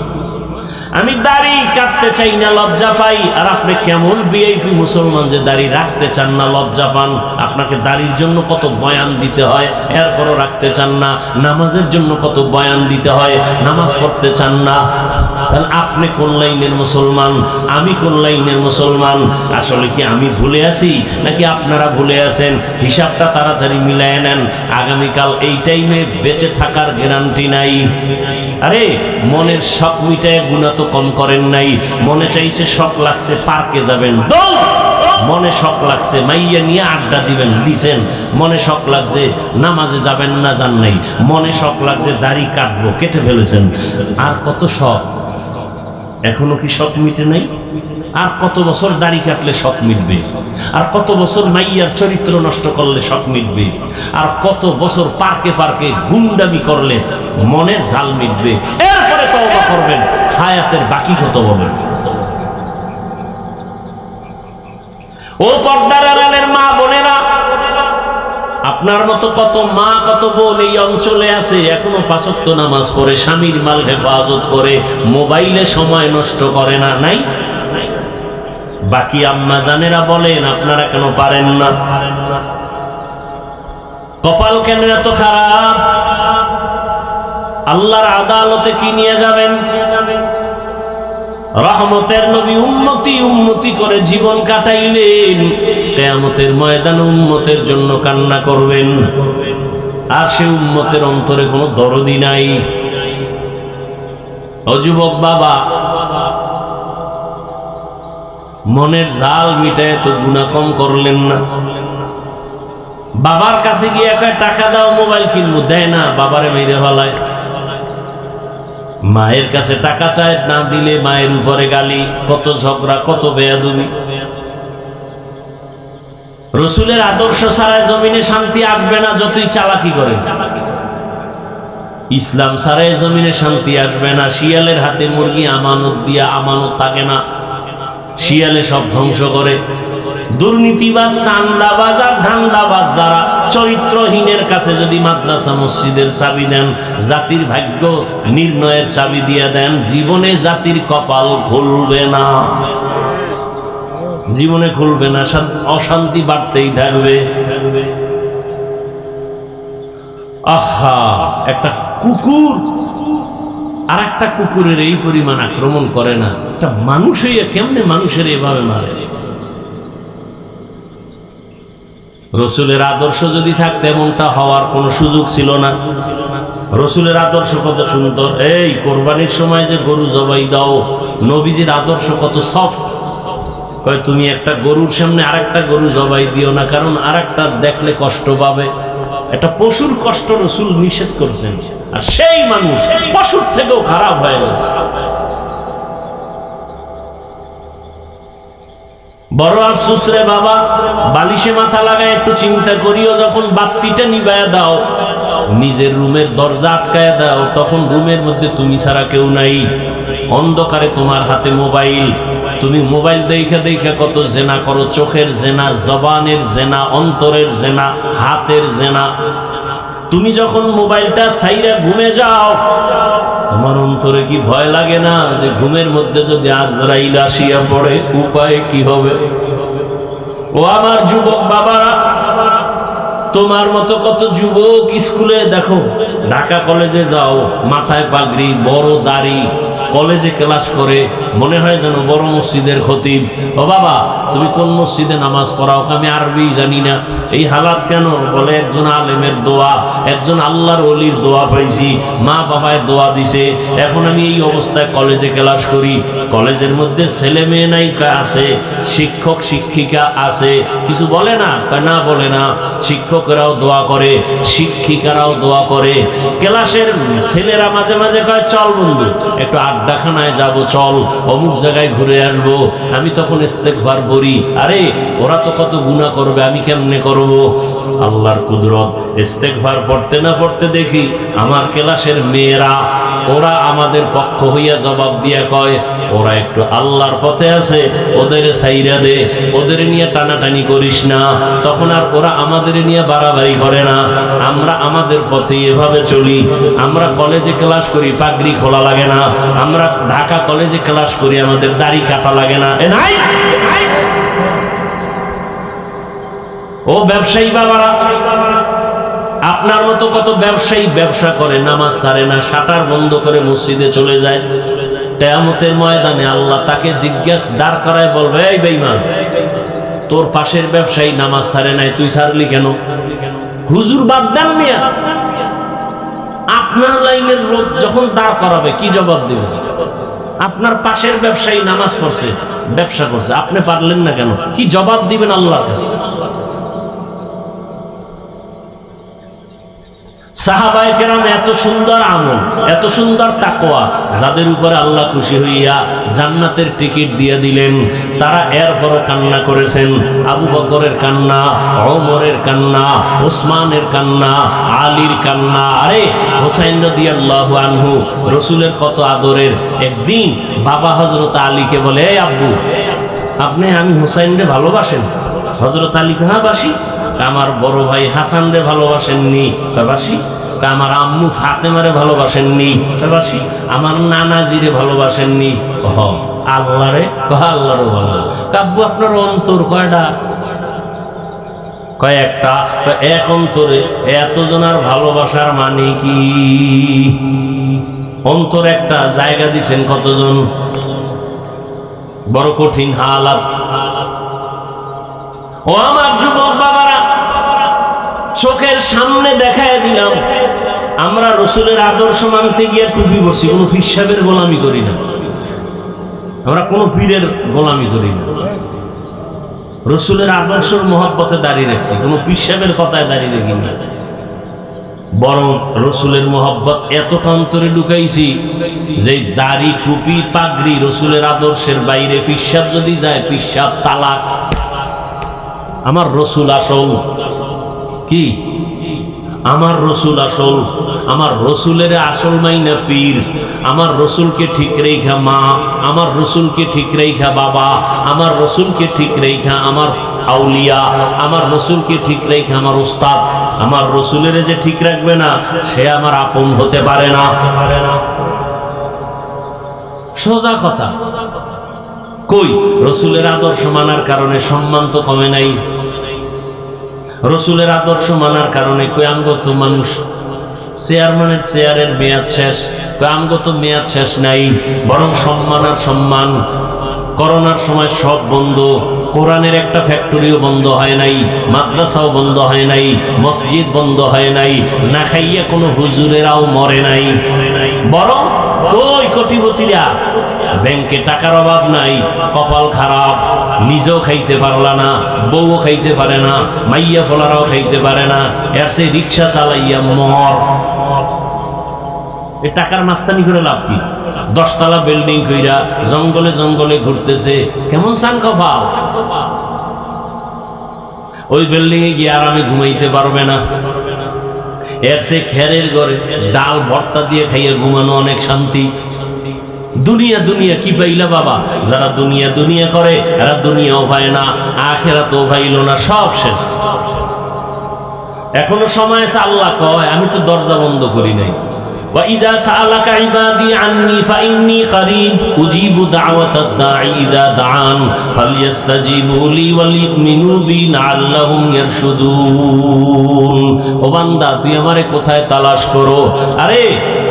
A: আমি দাড়ি কাটতে চাই না, লজ্জা পাই, আর আপনি কেমন ভিআইপি মুসলমান যে দাড়ি রাখতে চান না, লজ্জা পান। আপনাকে দাড়ির জন্য কত বয়ান দিতে হয়, এরপরও রাখতে চান না। নামাজের জন্য কত বয়ান দিতে হয়, নামাজ পড়তে চান না। তাহলে আপনি কোন লাইনের মুসলমান, আমি কোন লাইনের মুসলমান? আসলে কি আমি ভুলে আছি নাকি আপনারা ভুলে আছেন? হিসাবটা তাড়াতাড়ি মিলায় নেন, আগামীকাল এই টাইমে বেঁচে থাকার গ্যারান্টি নাই। আরে মনের শখ মিটায় গুনাহ তো কম করেন নাই। মনে চাইছে, শখ লাগছে পার্কে যাবেন, মনে শখ লাগছে মাইয়া নিয়ে আড্ডা দিবেন, দিছেন। মনে শখ লাগছে নামাজে যাবেন না, যান নাই। মনে শখ লাগছে দাড়ি কাটবো, কেটে ফেলেছেন। আর কত শখ, এখনো কি শখ মিটে নাই? আর কত বছর দাড়ি কাটলে শখ মিটবে? আর কত বছর মাইয়ার চরিত্র নষ্ট করলে শখ মিটবে? আর কত বছর পার্কে পার্কে গুন্ডামি করলে মনের ঝাল মিটবে? এরপরে তওবা করবেন, হায়াতের বাকি কত বলেন। ও পর্দার আড়ালের মা বোনেরা, আপনার মতো কত মা কত বোন এই অঞ্চলে আছে, এখনো 5 ওয়াক্ত নামাজ পড়ে, স্বামীর মাল হেফাজত করে, মোবাইলে সময় নষ্ট করে না, নাই? বাকি আম্মা জানেরা বলেন আপনারা কেন পারেন না? কপাল কেন এত খারাপ? আল্লাহর আদালতে কি নিয়ে যাবেন? রহমতের নবী উম্মতি উম্মতি করে জীবন কাটাইলেন, কিয়ামতের ময়দানে উম্মতের জন্য কান্না করবেন, আর সে উম্মতের অন্তরে কোনো দরদি নাই। ও যুবক বাবা, মনের জাল মিটায় তো গুনাহ কম করলেন না? বাবার কাছে গিয়ে টাকা দাও মোবাইল কিনবো, দেয় না, বাবারে মেরে ফেলায়। মায়ের কাছে টাকা চায়, না দিলে মায়ের উপরে গালি, কত ঝগড়া, কত বেয়াদবি। রসুলের আদর্শ ছাড়া জমিনে শান্তি আসবে না, যতই চালাকি করে। ইসলাম ছাড়া জমিনে শান্তি আসবে না। শিয়ালের হাতে মুরগি আমানত দিয়া আমানত থাকে না, শিয়ালে সব ধ্বংস করে। দুর্নীতিবাজ, চান্দাবাজ আর ধান্দাবাজ যারা, চরিত্রহীনের কাছে যদি মাদ্রাসা মসজিদের চাবি দেন, জাতির ভাগ্য নির্ণয়ের চাবি দিয়ে দেন, জীবনে জাতির কপাল খুলবে না, জীবনে খুলবে না, অশান্তি বাড়তেই থাকবে। আহা, একটা কুকুর আর একটা কুকুরের এই পরিমাণ আক্রমণ করে না, একটা মানুষ হইয়া কেমনে মানুষের এভাবে মারে? রসুলের আদর্শ যদি থাকতো এমনটা হওয়ার কোনো সুযোগ ছিল না। রসুলের আদর্শ কত সুন্দর। এই কোরবানির সময় যে গরু জবাই দাও, নবীজির আদর্শ কত সফট, কয় তুমি একটা গরুর সামনে আরেকটা গরু জবাই দিও না, কারণ আরেকটা দেখলে কষ্ট পাবে। এটা পশুর কষ্ট রাসূল নিষেধ করছেন, আর সেই মানুষ পশুর থেকেও খারাপ হয়ে গেছে। বড় আফসোস রে বাবা, বালিশে মাথা লাগায় একটু চিন্তা করিও, যখন বাতিটা নিবায়া দাও, নিজের রুমের দরজা আটকায়া দাও, তখন রুমের মধ্যে তুমি ছাড়া কেউ নাই, অন্ধকারে তোমার হাতে মোবাইল, তুমি মোবাইল দেখা দেখা কত জেনা করো, চোখের জেনা, জবানের জেনা, অন্তরের জেনা, হাতের জেনা। তুমি যখন মোবাইলটা ছাইরা ঘুমে যাও, তোমার অন্তরে কি ভয় লাগে না যে ঘুমের মধ্যে যদি আজরাইল আসিয়া পড়ে উপায় কি হবে? ও আমার যুবক বাবারা, তোমার মতো কত যুবক স্কুলে দেখো, ঢাকা কলেজে যাও, মাথায় পাগড়ি, বড় দাড়ি, কলেজে ক্লাস করে, মনে হয় যেন বড় মসজিদের খতিব। ও বাবা, তুমি কোন মসজিদে নামাজ পড়াও? আমি আরবি জানি না। এই হালাত কেন? বলে একজন আলেমের দোয়া, একজন আল্লাহর ওলির দোয়া পাইছি, মা বাবায় দোয়া দিছে, এখন আমি এই অবস্থায় কলেজে ক্লাস করি। কলেজের মধ্যে ছেলে মেয়ে নাই আছে, শিক্ষক শিক্ষিকা আছে, কিছু বলে না? না বলে না। শিক্ষকেরাও দোয়া করে, শিক্ষিকারাও দোয়া করে, ক্লাসের ছেলেরা মাঝে মাঝে কয় চল বন্ধু একটু আড্ডাখানায় যাব, চল অমুক জায়গায় ঘুরে আসবো। আমি তখন ইস্তেগফার করি, আরে ওরা তো কত গুনাহ করবে, আমি কেমনে করব? আল্লাহর কুদরত, ইস্তেগফার পড়তে না পড়তে দেখি আমার ক্লাসের মেয়েরা, ওরা আমাদের পক্ষ হইয়া জবাব দিয়া কয় ওরা একটু আল্লাহর পথে আছে, ওদের সাইরা দে, ওদের নিয়ে টানাটানি করিস না। তখন আর ওরা আমাদের নিয়ে বাড়াবাড়ি করে না। আমরা আমাদের পথে এভাবে চলি। আমরা কলেজে ক্লাস করি, পাগড়ি খোলা লাগে না। আমরা ঢাকা কলেজে ক্লাস করি, আমাদের দাড়ি কাটা লাগে না। ও ব্যবসায়ী বাবারা, আপনার মতো কত ব্যবসায়ী ব্যবসা করে, নামাজ ছাড়ে না, শাটার বন্ধ করে মসজিদে চলে যায়। কিয়ামতের ময়দানে আল্লাহ তাকে দাঁড় করায় বলবে, এই বেঈমান, তোর পাশের ব্যবসায়ী নামাজ ছাড়ে নাই, তুই ছাড়লি কেন? হুজুর বাদ দেন মিয়া। আপনার লাইনের লোক যখন দাঁড় করাবে কি জবাব দেবে? আপনার পাশের ব্যবসায়ী নামাজ পড়ছে, ব্যবসা করছে, আপনি পারলেন না কেন? কি জবাব দিবেন আল্লাহর কাছে? সাহাবায়ে কেরাম এত সুন্দর আমল, এত সুন্দর তাকওয়া, যাদের উপরে আল্লাহ খুশি হইয়া জান্নাতের টিকিট দিয়ে দিলেন, তারা এরপরও কান্না করেছেন। আবু বকরের কান্না, ওমরের কান্না, ওসমানের কান্না, আলীর কান্না, আরে হোসাইন রাদিয়াল্লাহু আনহু রাসূলের কত আদরের। একদিন বাবা হযরত আলীকে বলে, এই আব্বু, আপনি আমি হোসাইনরে ভালোবাসেন? হযরত আলী হ্যাঁ বাসি। আমার বড় ভাই হাসান রে ভালোবাসেননি? বাসি। আমার আম্মু ফাতেমারে ভালোবাসেননি? বাসি। আমার নানাজিরে ভালোবাসেননি? আল্লাহ রে, আল্লাহরও ভালো। কাব্বু আপনার অন্তর কয়টা? কয়েকটা। এক অন্তরে এতজনের ভালোবাসার মানে কি? অন্তর একটা, জায়গা দিছেন কতজন? বড় কঠিন হালাত। ও আমার যুবক বাবারা, চোখের সামনে দেখায় দিলাম, আমরা রসুলের আদর্শ মানতে গিয়ে টুপি পরছি, কোনো পীর সাহেবের গোলামি করি না, আমরা কোনো পীরের গোলামি করি না, রসুলের আদর্শের মহব্বতে দাঁড়িয়ে রাখছি, কোনো পীর সাহেবের কথায় দাঁড়িয়ে রাখি না। বরং রসুলের মহব্বত এতটা অন্তরে ঢুকাইছি যে দাড়ি, টুপি, পাগড়ি রসুলের আদর্শের বাইরে, পীর সাহেব যদি যায়, পীর সাহেব তালাক। আমার রসুল আসল। কি? আমার রসুল আসল। আমার রসুলের আসল মাইনা পীর। আমার রসুলকে ঠিক রেখা মা, আমার রসুলকে ঠিক রেখা বাবা, আমার রসুলকে ঠিক রেখা আমার আউলিয়া, আমার রসুলকে ঠিক রেখা আমার উস্তাদ। আমার রসুলের যে ঠিক রাখবে না, সে আমার আপন হতে পারে না। সোজা কথা। কই রসুলের আদর্শ মানার কারণে সম্মান তো কমে নাই। রসুলের আদর্শ মানার কারণে আমগত মানুষ চেয়ারম্যানের চেয়ারের মেয়াদ শেষ, আমগত মেয়াদ শেষ নাই, বরং সম্মান আর সম্মান। করোনার সময় সব বন্ধ, কোরআনের একটা ফ্যাক্টরিও বন্ধ হয় নাই, মাদ্রাসাও বন্ধ হয় নাই, মসজিদ বন্ধ হয় নাই, না খাইয়া কোনো হুজুরেরাও মরে নাই। বরং কই কোটিপতিরা, ব্যাংকে টাকার অভাব নাই, কপাল খারাপ, নিজেও খাইতে পারলা না, বউও খাইতে পারে না, মাইয়া ফলারাও খাইতে পারে না, এর সেই রিক্সা চালাইয়া মর। এই টাকার মাস্তানি করে লাভ কি? 10 তলা বিল্ডিং কইরা জঙ্গলে জঙ্গলে ঘুরতেছে, কেমন সান কপাল। ওই বিল্ডিং এ গিয়ে আরামে ঘুমাইতে পারবে না। এর সে খেরের ঘরে ডাল ভর্তা দিয়ে খাইয়ে ঘুমানো অনেক শান্তি। দুনিয়া দুনিয়া কি পাইলা বাবা? যারা দুনিয়া দুনিয়া করে এরা দুনিয়াও পায় না, আখিরাতও পাইল না, সব শেষ। এখনো সময় আছে, আল্লাহ কয় আমি তো দরজা বন্ধ করি নাই। وَإِذَا سَأَلَكَ عِبَادِي عَنِّي فَإِنِّي قَرِيبٌ أُجِيبُ دَعْوَةَ الدَّاعِ إِذَا دَعَانِ فَلْيَسْتَجِيبُوا لِي وَلْيُؤْمِنُوا بِي لَعَلَّهُمْ يَرْشُدُونَ। ও বান্দা, তুই আমারে কোথায় তালাশ করো? আরে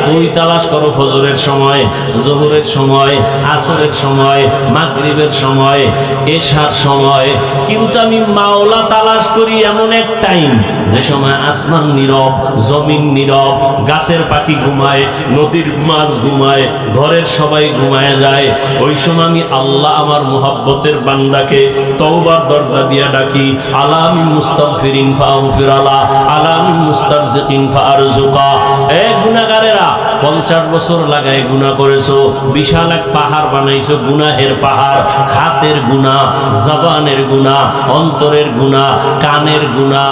A: তুই তালাশ করো ফজরের সময়, জোহরের সময়, আসরের সময়, মাগরিবের সময়, এশার সময়, কিন্তু আমি মাওলা তালাশ করি এমন এক টাইম যে সময় আসমান নীরব, জমিন নীরব, গাছের পাখি ঘুমায়, নদীর মাছ ঘুমায়, ঘরের সবাই ঘুমায় যায়। ওই সময় আমি আল্লাহ আমার মুহাব্বতের বান্দাকে তওবার দরজা দিয়া ডাকি, আলা মিন মুস্তাগফিরিন ফাগফির আলা, আলা মিন মুস্তারজিকিন ফারজুকা। এ গুনাহগারেরা, 50 বছর লাগায় গুনাহ করেছো, বিশাল এক পাহাড় বানাইছো, গুনাহের পাহাড়। হাতের গুনাহ, জবানের গুনাহ, অন্তরের গুনাহ, কানের গুনাহ,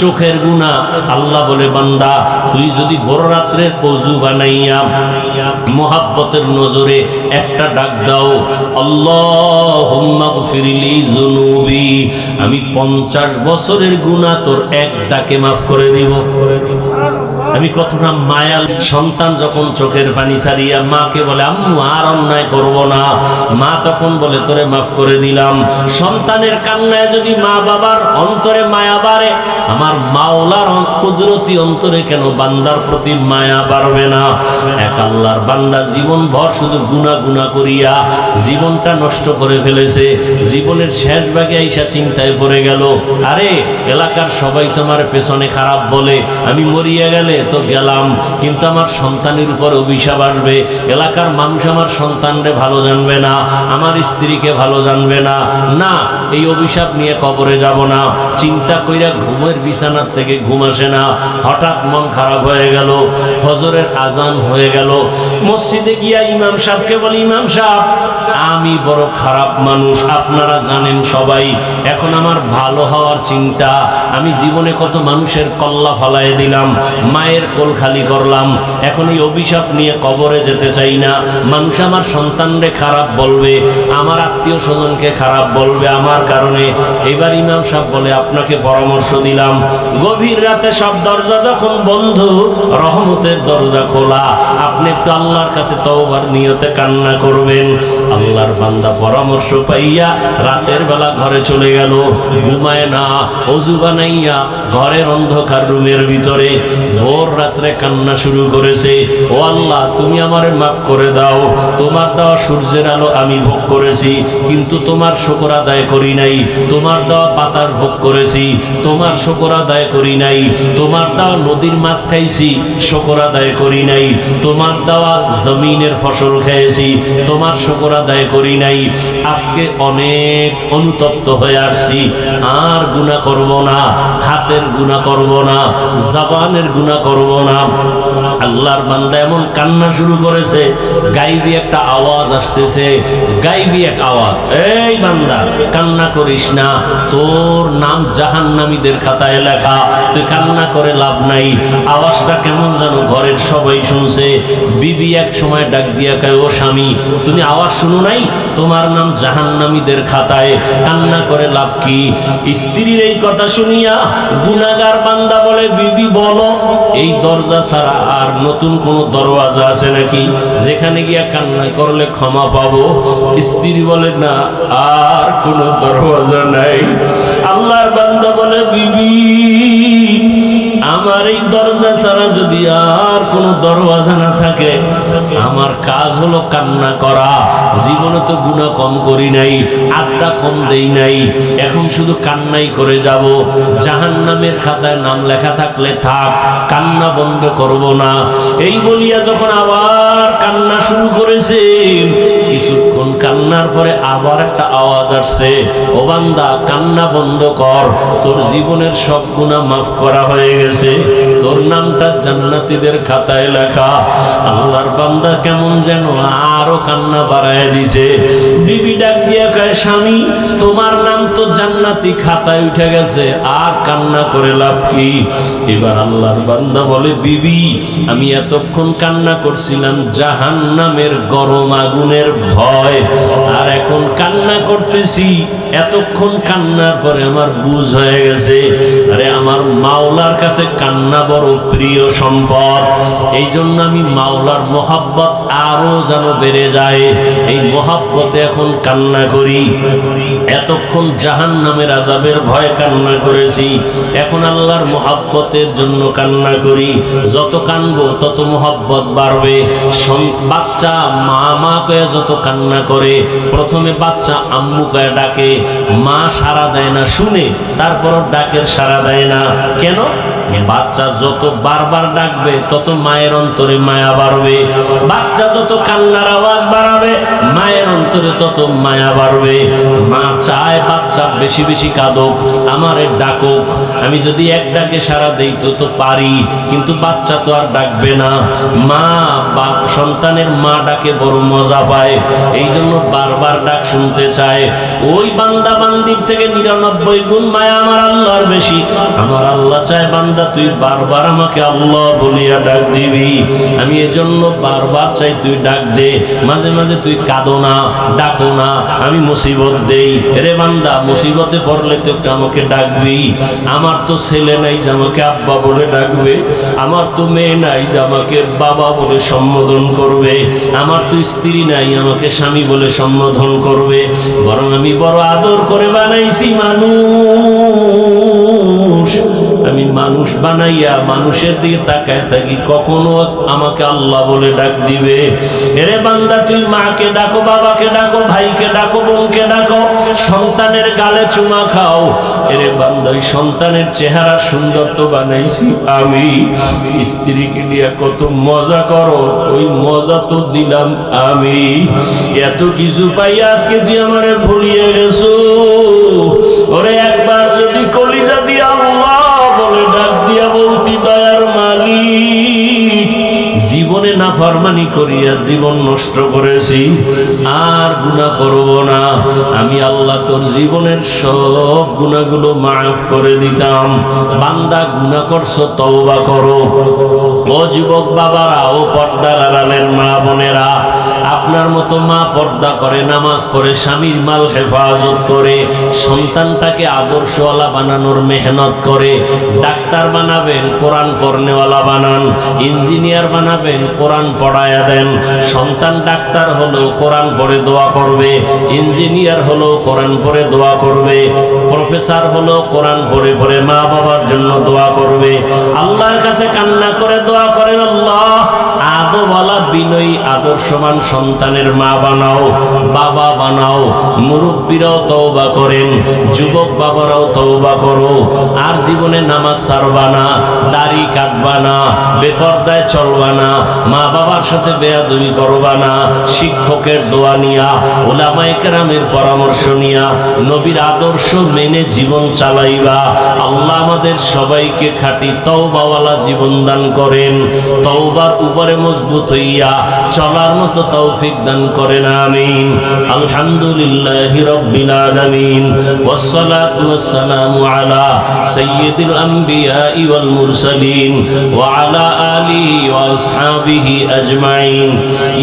A: চোখের গুনাহ। আল্লাহ বলে বান্দা, তুই যদি বড় রাত্রে ওযু বানাইয়া মুহাব্বতের নজরে একটা ডাক দাও, আল্লাহুম্মা গফিরলি যুনুবি, আমি 50 বছরের গুনাহ তোর এক ডাকে মাফ করে দিব। আমি কতটা মায়াল। সন্তান যখন চোখের পানি ছাড়িয়া মাকে বলে আম্মু আর অন্যায় করব না, মা তখন বলে তোরে মাফ করে দিলাম। সন্তানের কান্নায় যদি মা বাবার অন্তরে মায়া বাড়ে, আমার মাওলার কুদরতি অন্তরে কেন বান্দার প্রতি মায়া বাড়বে না? এক আল্লাহর বান্দা জীবন ভর শুধু গুনাহ গুনাহ করিয়া জীবনটা নষ্ট করে ফেলেছে। জীবনের শেষ ভাগে আইসা চিন্তায় পড়ে গেল, আরে এলাকার সবাই তোমার পেছনে খারাপ বলে, আমি মরিয়া গেলে তো গেলাম, কিন্তু আমার সন্তানের উপর অভিশাপ আসবে। এলাকার মানুষ আমার সন্তানরে ভালো জানবে না, আমার স্ত্রীকে ভালো জানবে না। না, এই অভিশাপ নিয়ে কবরে যাব না। চিন্তা কইরা ঘুমের বিছানার থেকে ঘুম আসে না। হঠাৎ মন খারাপ হয়ে গেল, ফজরের আজান হয়ে গেল। মসজিদে গিয়া ইমাম সাহেবকে বলি, ইমাম সাহেব আমি বড় খারাপ মানুষ, আপনারা জানেন সবাই। এখন আমার ভালো হওয়ার চিন্তা, আমি জীবনে কত মানুষের কল্লা ফলায় দিলাম, মায়ের কোল খালি করলাম, এখন এই অভিশাপ নিয়ে কবরে যেতে চাই না। মানুষ আমার সন্তানরে খারাপ বলবে, আমার আত্মীয় স্বজনকে খারাপ বলবে আমার কারণে। এবার ইমাম সাহেব বলে, আপনাকে পরামর্শ দিলাম, গভীর রাতে সব দরজা যখন বন্ধ, রহমতের দরজা খোলা, আপনি একটু আল্লাহর কাছে তওবার নিয়তে কান্না করবেন। আল্লাহর বান্দা পরামর্শ পাইয়া রাতের বেলা ঘরে চলে গেল, ঘুমায় না, ওযু বানাইয়া ঘরের অন্ধকার রুমের ভিতরে ভোর রাত্রে কান্না শুরু করেছে। ও আল্লাহ, তুমি আমারে মাফ করে দাও, তোমার দেওয়া সূর্যের আলো আমি ভোগ করেছি, কিন্তু তোমার শুকর আদায় করি নাই। তোমার দেওয়া বাতাস ভোগ করেছি, তোমার শুকর আদায় করি নাই। তোমার দেওয়া নদীর মাছ খাইছি, শুকর আদায় করি নাই। তোমার দেওয়া জমিনের ফসল খেয়েছি, তোমার শুকর আদায় করি নাই। আজকে অনেক অনুতপ্ত হয়ে আসছি, আর গুনাহ করব না, হাতের গুনাহ করব না, জবানের গুনাহ করব না। আল্লাহর বান্দা এমন কান্না শুরু করেছে, গাইবি একটা আওয়াজ আসতেছে, গাইবি এক আওয়াজ, এই বান্দা কান্না করিস না, তোর নাম জাহান্নামীদের খাতায় লেখা, তুই কান্না করে লাভ নাই। আওয়াজটা কেমন যেন ঘরের সবাই শুনছে। বিবি এক সময় ডাক দিয়া কয়, ও স্বামী, তুমি আওয়াজ শুনো নাই? তোমার নাম জাহান্নামীদের খাতায়, কান্না করে লাভ কি? স্ত্রীর এই কথা শুনিয়া গুনাহগার বান্দা বলে, বিবি বলো, এই দরজা ছাড়া আর নতুন কোন দরওয়াজা আছে নাকি, যেখানে গিয়া কান্না করলে ক্ষমা পাবো? স্ত্রী বলে, না, আর কোন দরওয়াজা নাই। আল্লাহর বান্দা বলে, বিবি আমার আমার এই দরজা ছাড়া যদি আর কোনো দরওয়াজা না থাকে, আমার কাজ হলো কান্না করা। জীবনে তো গুনাহ কম করি নাই, আড্ডা কম দেই নাই, এখন শুধু কান্নাই করে যাব। জাহান্নামের খাতায় নাম লেখা থাকলে থাক, কান্না বন্ধ করব না। এই বলিয়া যখন আবার কান্না শুরু করেছে, কিছুক্ষণ কান্নার পরে আবার একটা আওয়াজ আসছে, ও বান্দা কান্না বন্ধ কর, তোর জীবনের সব গুনাহ মাফ করা হয়ে গেছে, তোর নামটা জান্নাতীদের খাতায় লেখা। আল্লাহর বান্দা কেমন যেন আরো কান্না বাড়ায় দিছে। বিবি ডাক দিয়া কয়, স্বামী তোমার নাম তো জান্নাতি খাতায় উঠে গেছে, আর কান্না করে লাভ কি? এবার আল্লাহর বান্দা বলে, বিবি আমি এতক্ষণ কান্না করছিলাম জাহান্নামের গরম আগুনের ভয়, আর এখন কান্না করতেছি এতক্ষণ কান্নার পরে আমার বুঝ হয়ে গেছে, আরে আমার মাওলার কাছে কান্না বড় প্রিয় সম্পদ। এই জন্য আমি মাওলার মহাব্বত আরো যেন বেড়ে যায়, এই মহাব্বতে এখন কান্না করি। এতক্ষণ জাহান্নামের আযাবের ভয় কান্না করেছি, এখন আল্লাহর মহাব্বতের জন্য কান্না করি। যত কানবো তত মহাব্বত বাড়বে। বাচ্চা মা মা কয়ে যত কান্না করে, প্রথমে বাচ্চা আম্মু কয়ে ডাকে, মা সাড়া দেয় না, শুনে তারপর ডাকের সাড়া দেয় না। কেন? বাচ্চা যত বারবার ডাকবে তত মায়ের অন্তরে মায়া বাড়বে। বাচ্চা যত কান্নার আওয়াজ বাড়াবে মায়ের অন্তরে তত মায়া বাড়বে। মা চায় বাচ্চা বেশি বেশি কাঁদুক, আমারে ডাকুক। আমি যদি এক ডাকে সাড়া দেই তো পারি, কিন্তু বাচ্চা তো আর ডাকবে না। মা বাপ সন্তানের মা ডাকে বড় মজা পায়, এই জন্য বারবার ডাক শুনতে চায়। ওই বান্দা বান্দির থেকে 99 গুণ মায়া আমার আল্লাহর বেশি। আমার আল্লাহ চায় বান্দা তুই বারবার আমাকে আল্লাহ বলিয়া ডাক দিবি। আমি এজন্য বারবার চাই তুই ডাক দে। মাঝে মাঝে তুই কাঁদো না, ডাকো না, আমি মুসিবত দেই। রে বান্দা মুসিবতে পড়লে তো আমাকে ডাকবি। আমার তো ছেলে নাই যে আমাকে আব্বা বলে ডাকবে, আমার তো মেয়ে নাই যে আমাকে বাবা বলে সম্বোধন করবে, আমার তো স্ত্রী নাই আমাকে স্বামী বলে সম্বোধন করবে। বরং আমি বড় আদর করে বানাইছি মানুষ। আমি মানুষ বানাইয়া মানুষের দিকে তাকায় থাকি, কখনো আমাকে আল্লাহ বলে ডাক দিবে। এরে বান্দা তুই মাকে ডাকো, বাবাকে ডাকো, ভাইকে ডাকো, বোনকে ডাকো, সন্তানের গালে চুমা খাও। এরে বান্দা ওই সন্তানের চেহারা সুন্দর তো বানাইছি আমি। স্ত্রীকে নিয়ে কত মজা করো, ওই মজা তো দিলাম আমি। এত কিছু পাই আজকে তুই আমারে ভুলিয়ে গেছো। ওরে একবার যদি কলিজা দিয়ে আল্লাহ বলে ডাক দিয়া বলতি, দয়ার মালিক জীবনে নাফরমানি করিয়া জীবন নষ্ট করেছি, আর গুনাহ করব না, আমি আল্লাহ তোর জীবনের সব গুনাহগুলো মাফ করে দিতাম। বান্দা গুনাহ করছো, তওবা করো। ও যুবক বাবারা, ও পর্দার আড়ালের মা বোনেরা, আপনার মতো মা পর্দা করে, নামাজ পড়ে, স্বামীর মাল হেফাজত করে, সন্তানটাকে আদর্শওয়ালা বানানোর মেহনত করে। ডাক্তার বানাবেন, কোরআন পড়নেওয়ালা বানান। ইঞ্জিনিয়ার বানাবেন, কোরআন পড়ায়া দেন। সন্তান ডাক্তার হলো কোরআন পড়ে দোয়া করবে, ইঞ্জিনিয়ার হলো কোরআন পড়ে দোয়া করবে, প্রফেসর হলো কোরআন পড়ে পড়ে মা বাবার জন্য দোয়া করবে। আল্লাহর কাছে কান্না করে দোয়া করেন, আল্লাহ আদবওয়ালা বিনয়ী আদর্শবান সন্তানের মা বানাও, বাবা বানাও। মুরব্বীরাও তওবা করেন, যুবক বাবারাও তওবা করো। আর জীবনে নামাজ ছাড়বা না, দাড়ি কাটবা না, বেপরদায় চলবা না, মা বাবার সাথে বেয়াদবি করবা না, শিক্ষকের দোয়া নিয়া, উলামায়ে কেরামের পরামর্শ নিয়া, নবীর আদর্শ মেনে জীবন চালাইবা। আল্লাহ আমাদের সবাইকে খাঁটি তওবাওয়ালা জীবন দান করেন, তওবার উপরে মজবুত হইয়া চলার মতো তৌফিক দান করেন, আমিন। আলহামদুলিল্লাহি রাব্বিল আলামিন, ওয়াসসালাতু ওয়াসসালামু আলা সাইয়্যিদিল আমবিয়া ওয়াল মুরসালিন ওয়া আলা আলিহি ওয়া আসহাবিহি আজমাইন।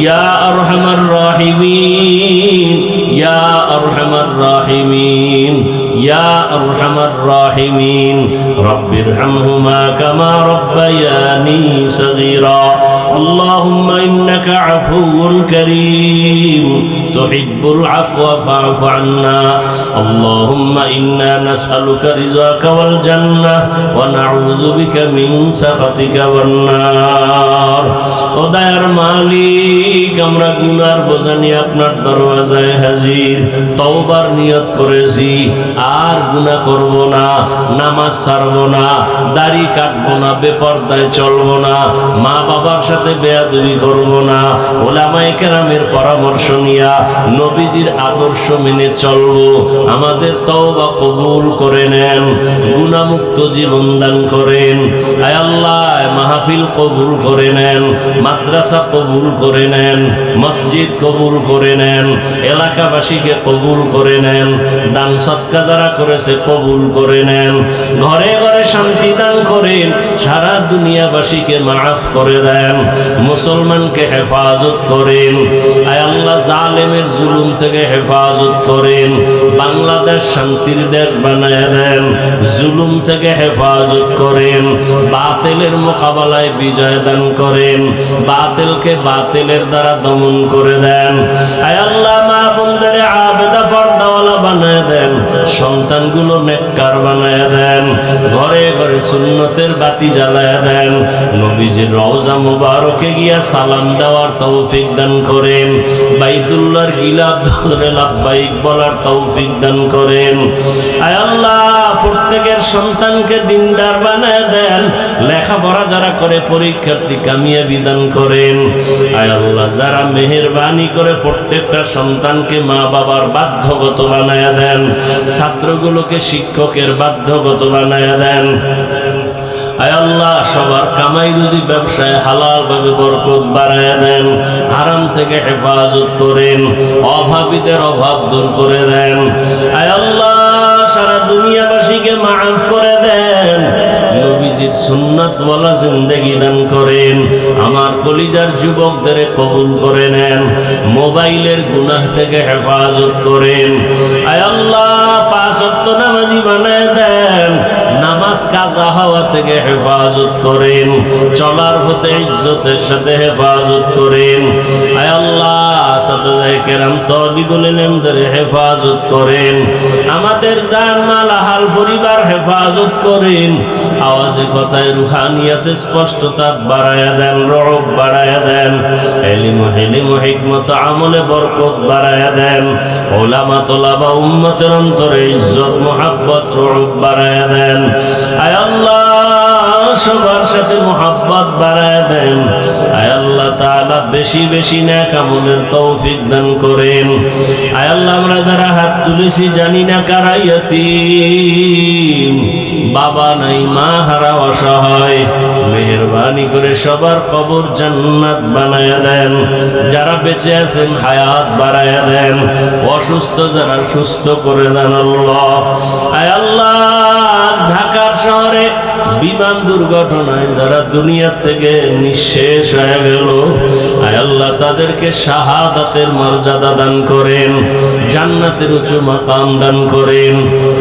A: ইয়া আরহামার রাহিমিন, ইয়া আরহামার রাহিমিন, ইয়া আরহামার রাহিমিন। রব্বিরহামহুমা কামা রব্বায়ানি সগীরা। আল্লাহুম্মা ইন্নাকা আফুউন কারীম তুহিব্বুল আফওয়া ফা'ফু আন্না আল্লাহুম্মা ইন্না নাসআলুকা রিযাকা ওয়াল জান্নাহ ওয়া নাউযু বিকা মিন সাখাতিকা ওয়ান নার। ও দয়ার মালিক, আমরা গুনার বোঝা নিয়ে আপনার দরওয়াজায় হাজির। তওবার নিয়ত করেছি, আর গুনাহ করব না, নামাজ ছাড়ব না, দাড়ি কাটবো না, বেপরদায় চলবো না, মা বাবার সাথে বেয়াদবি করব না, ওলামায়ে কেরামের পরামর্শ নিয়া নবীজির আদর্শ মেনে চলবো। আমাদের তওবা কবুল করে নেন, গুনাহমুক্ত জীবন দান করেন। আয় আল্লাহ, মাহফিল কবুল করে নেন, মাদ্রাসা কবুল করে নেন, মসজিদ কবুল করে নেন, এলাকাবাসীকে কবুল করে নেন, দান সদকা যারা করেছে কবুল করে নেন, ঘরে ঘরে শান্তি দান করেন, সারা দুনিয়াবাসীকে মাফ করে দেন, মুসলমানকে হেফাজত করেন। আয় আল্লাহ, জালেমের জুলুম থেকে হেফাজত করেন, বাংলাদেশ শান্তির দেশ বানায় দেন, জুলুম থেকে হেফাজত করেন, বাতিলের মোকাবেলায় বিজয় দান করেন, বাতিলকে বাতিলের দ্বারা দমন করে দেন। আয় আল্লাহ, মা বোনদের আবেদা পর্দাওয়ালা বানায় দেন, সন্তানগুলো নেককার বানায় দেন, ঘরে ঘরে সুন্নতের বাতি জ্বালায় দেন, নবীজির রওজা মুবারকে গিয়া সালাম দেওয়ার তৌফিক দান করেন, বাইতুল্লাহর গিলাফ ধরে লাব্বাইক বলার তৌফিক দান করেন। আয় আল্লাহ, প্রত্যেকের সন্তানকে দিনদার বানায় দেন, লেখাপড়া যারা করে পরীক্ষার্থী কামিয়াবি দান করেন। আয় আল্লাহ, যারা মেহেরবানি করে প্রত্যেকটা সন্তানকে মা বাবার বাধ্যগত বানায় দেন, ছাত্রগুলোকে শিক্ষকের বাধ্যগত বানায় দেন। আয় আল্লাহ, সবার কামাই রুজি ব্যবসায় হালাল ভাবে বরকত বাড়ায় দেন, হারাম থেকে হেফাজত করেন, অভাবীদের অভাব দূর করে দেন। আয় আল্লাহ, সারা দুনিয়াবাসীকে মাফ করে দেন, নবীজির সুন্নাতওয়ালা জিন্দেগি দান করেন। আমার কলিজার যুবকদের কবুল করে নেন, মোবাইলের গুনাহ থেকে হেফাজত করেন। আয় আল্লাহ, 5 ওয়াক্ত নামাজি বানায় দেন, নামাজ কাজা হওয়া থেকে হেফাজত করেন, চলার পথে ইজ্জতের সাথে হেফাজত করেন। আয় আল্লাহ, সাদায়ে কেরাম তালিবুল ইলমদের হেফাজত করেন, আমাদের জান মাল আহাল পরিবার হেফাজত করেন। আওয়াজে কথায় রুহানিয়াতে স্পষ্টতা বাড়ায়া দেন, রব বাড়ায়া দেন, ইলম হিকমত আমলে বরকত বাড়ায়া দেন, উলামা তোলাবা উম্মতের অন্তরে ইজ্জত মুহাব্বত রব বাড়ায়া দেন। আয় আল্লাহ, সবার সাথে মুহাব্বত বাড়ায় দেন। আয় আল্লাহ তাআলা, বেশি বেশি নেক আমলের তৌফিক দান করেন। আয় আল্লাহ, আমরা যারা হাত তুলেছি জানি না কারা ইয়তীম, বাবা নাই, মা হারা, অসহায়, মেহেরবানি করে সবার কবর জান্নাত বানায় দেন। যারা বেঁচে আছেন হায়াত বাড়ায় দেন, অসুস্থ যারা সুস্থ করে দেন আল্লাহ। আয় আল্লাহ, ঢাকার শহরে বিমান দুর্ঘটনায় যারা দুনিয়া থেকে নিঃশেষ হয়ে গেল, আয় আল্লাহ, তাদেরকে শাহাদাতের মর্যাদা দান করেন, জান্নাতের উঁচু মাকাম দান করেন।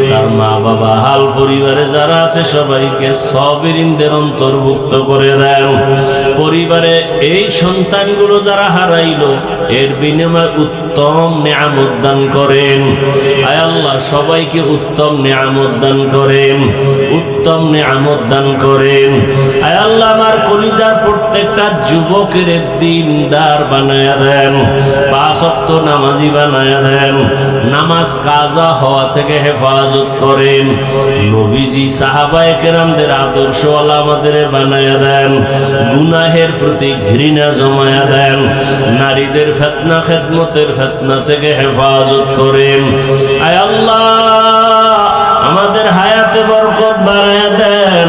A: তার মা বাবা হাল পরিবারে যারা আছে সবাইকে সাবিরিনদের অন্তর্ভুক্ত করে দেন। পরিবারে এই সন্তানগুলো যারা হারাইলো, এর বিনিময়ে উত্তম নিয়ামত দান করেন। আয় আল্লাহ, সবাইকে উত্তম নিয়ামত দান করেন, উত্তম নিয়ামত দান করেন। আয় আল্লাহ, আমার কলিজার প্রত্যেকটা যুবকের দিনদার বানায়া দেন, 5 ওয়াক্ত নামাজি বানায়া দেন, নামাজ কাজা হওয়া থেকে হেফাজত করেন, নবীজি সাহাবায়ে কেরামদের আদর্শওয়ালা আমাদের বানায়া দেন, গুনাহের প্রতি ঘৃণা জমায়া দেন, নারীদের ফিতনা খেদমতের ফিতনা থেকে হেফাজত করেন। আয় আল্লাহ, আমাদের হায়াতে বরকত বাড়ায়া দেন,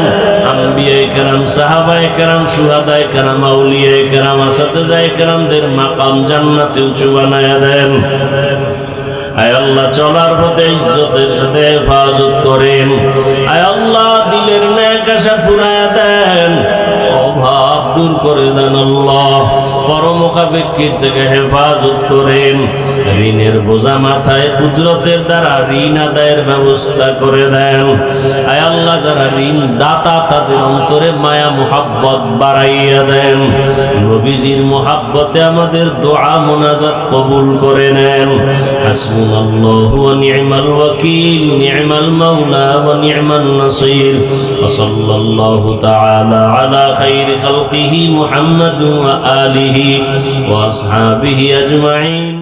A: আম্বিয়ায়ে কেরাম, সাহাবায়ে কেরাম, শুহাদায়ে কেরাম, আউলিয়ায়ে কেরাম, আসাতিজায়ে কেরামদের মাকাম জান্নাতে উঁচু বানায়া দেন। আয় আল্লাহ, চলার পথে ইজ্জতের সাথে হেফাজত করেন। আয় আল্লাহ, দিলের নেক আশা পুরায়া দেন, অভাব দূর করে দেন আল্লাহ, পরমুখ পক্ষাপেক্ষির থেকে হেফাজত করেন। ঋণের বোঝা মাথায় কুদরতের দ্বারা ঋণ আদায়ের ব্যবস্থা করে দেন। আয় আল্লাহ, যারা ঋণ দাতা তাদের অন্তরে মায়া মুহাব্বত বাড়াইয়া দেন। নবীজির মুহাব্বতে আমাদের দোয়া মুনাজাত কবুল করে নেন। হাসবুনাল্লাহু ওয়া নি'মাল ওয়াকিল, নি'মাল মাওলা ওয়া নি'মান নাসির। ওয়া সাল্লাল্লাহু তাআলা আলা খাইরি খালকিহি মুহাম্মাদ ওয়া আলিহি ওয়া আসহাবিহি আজমাইন।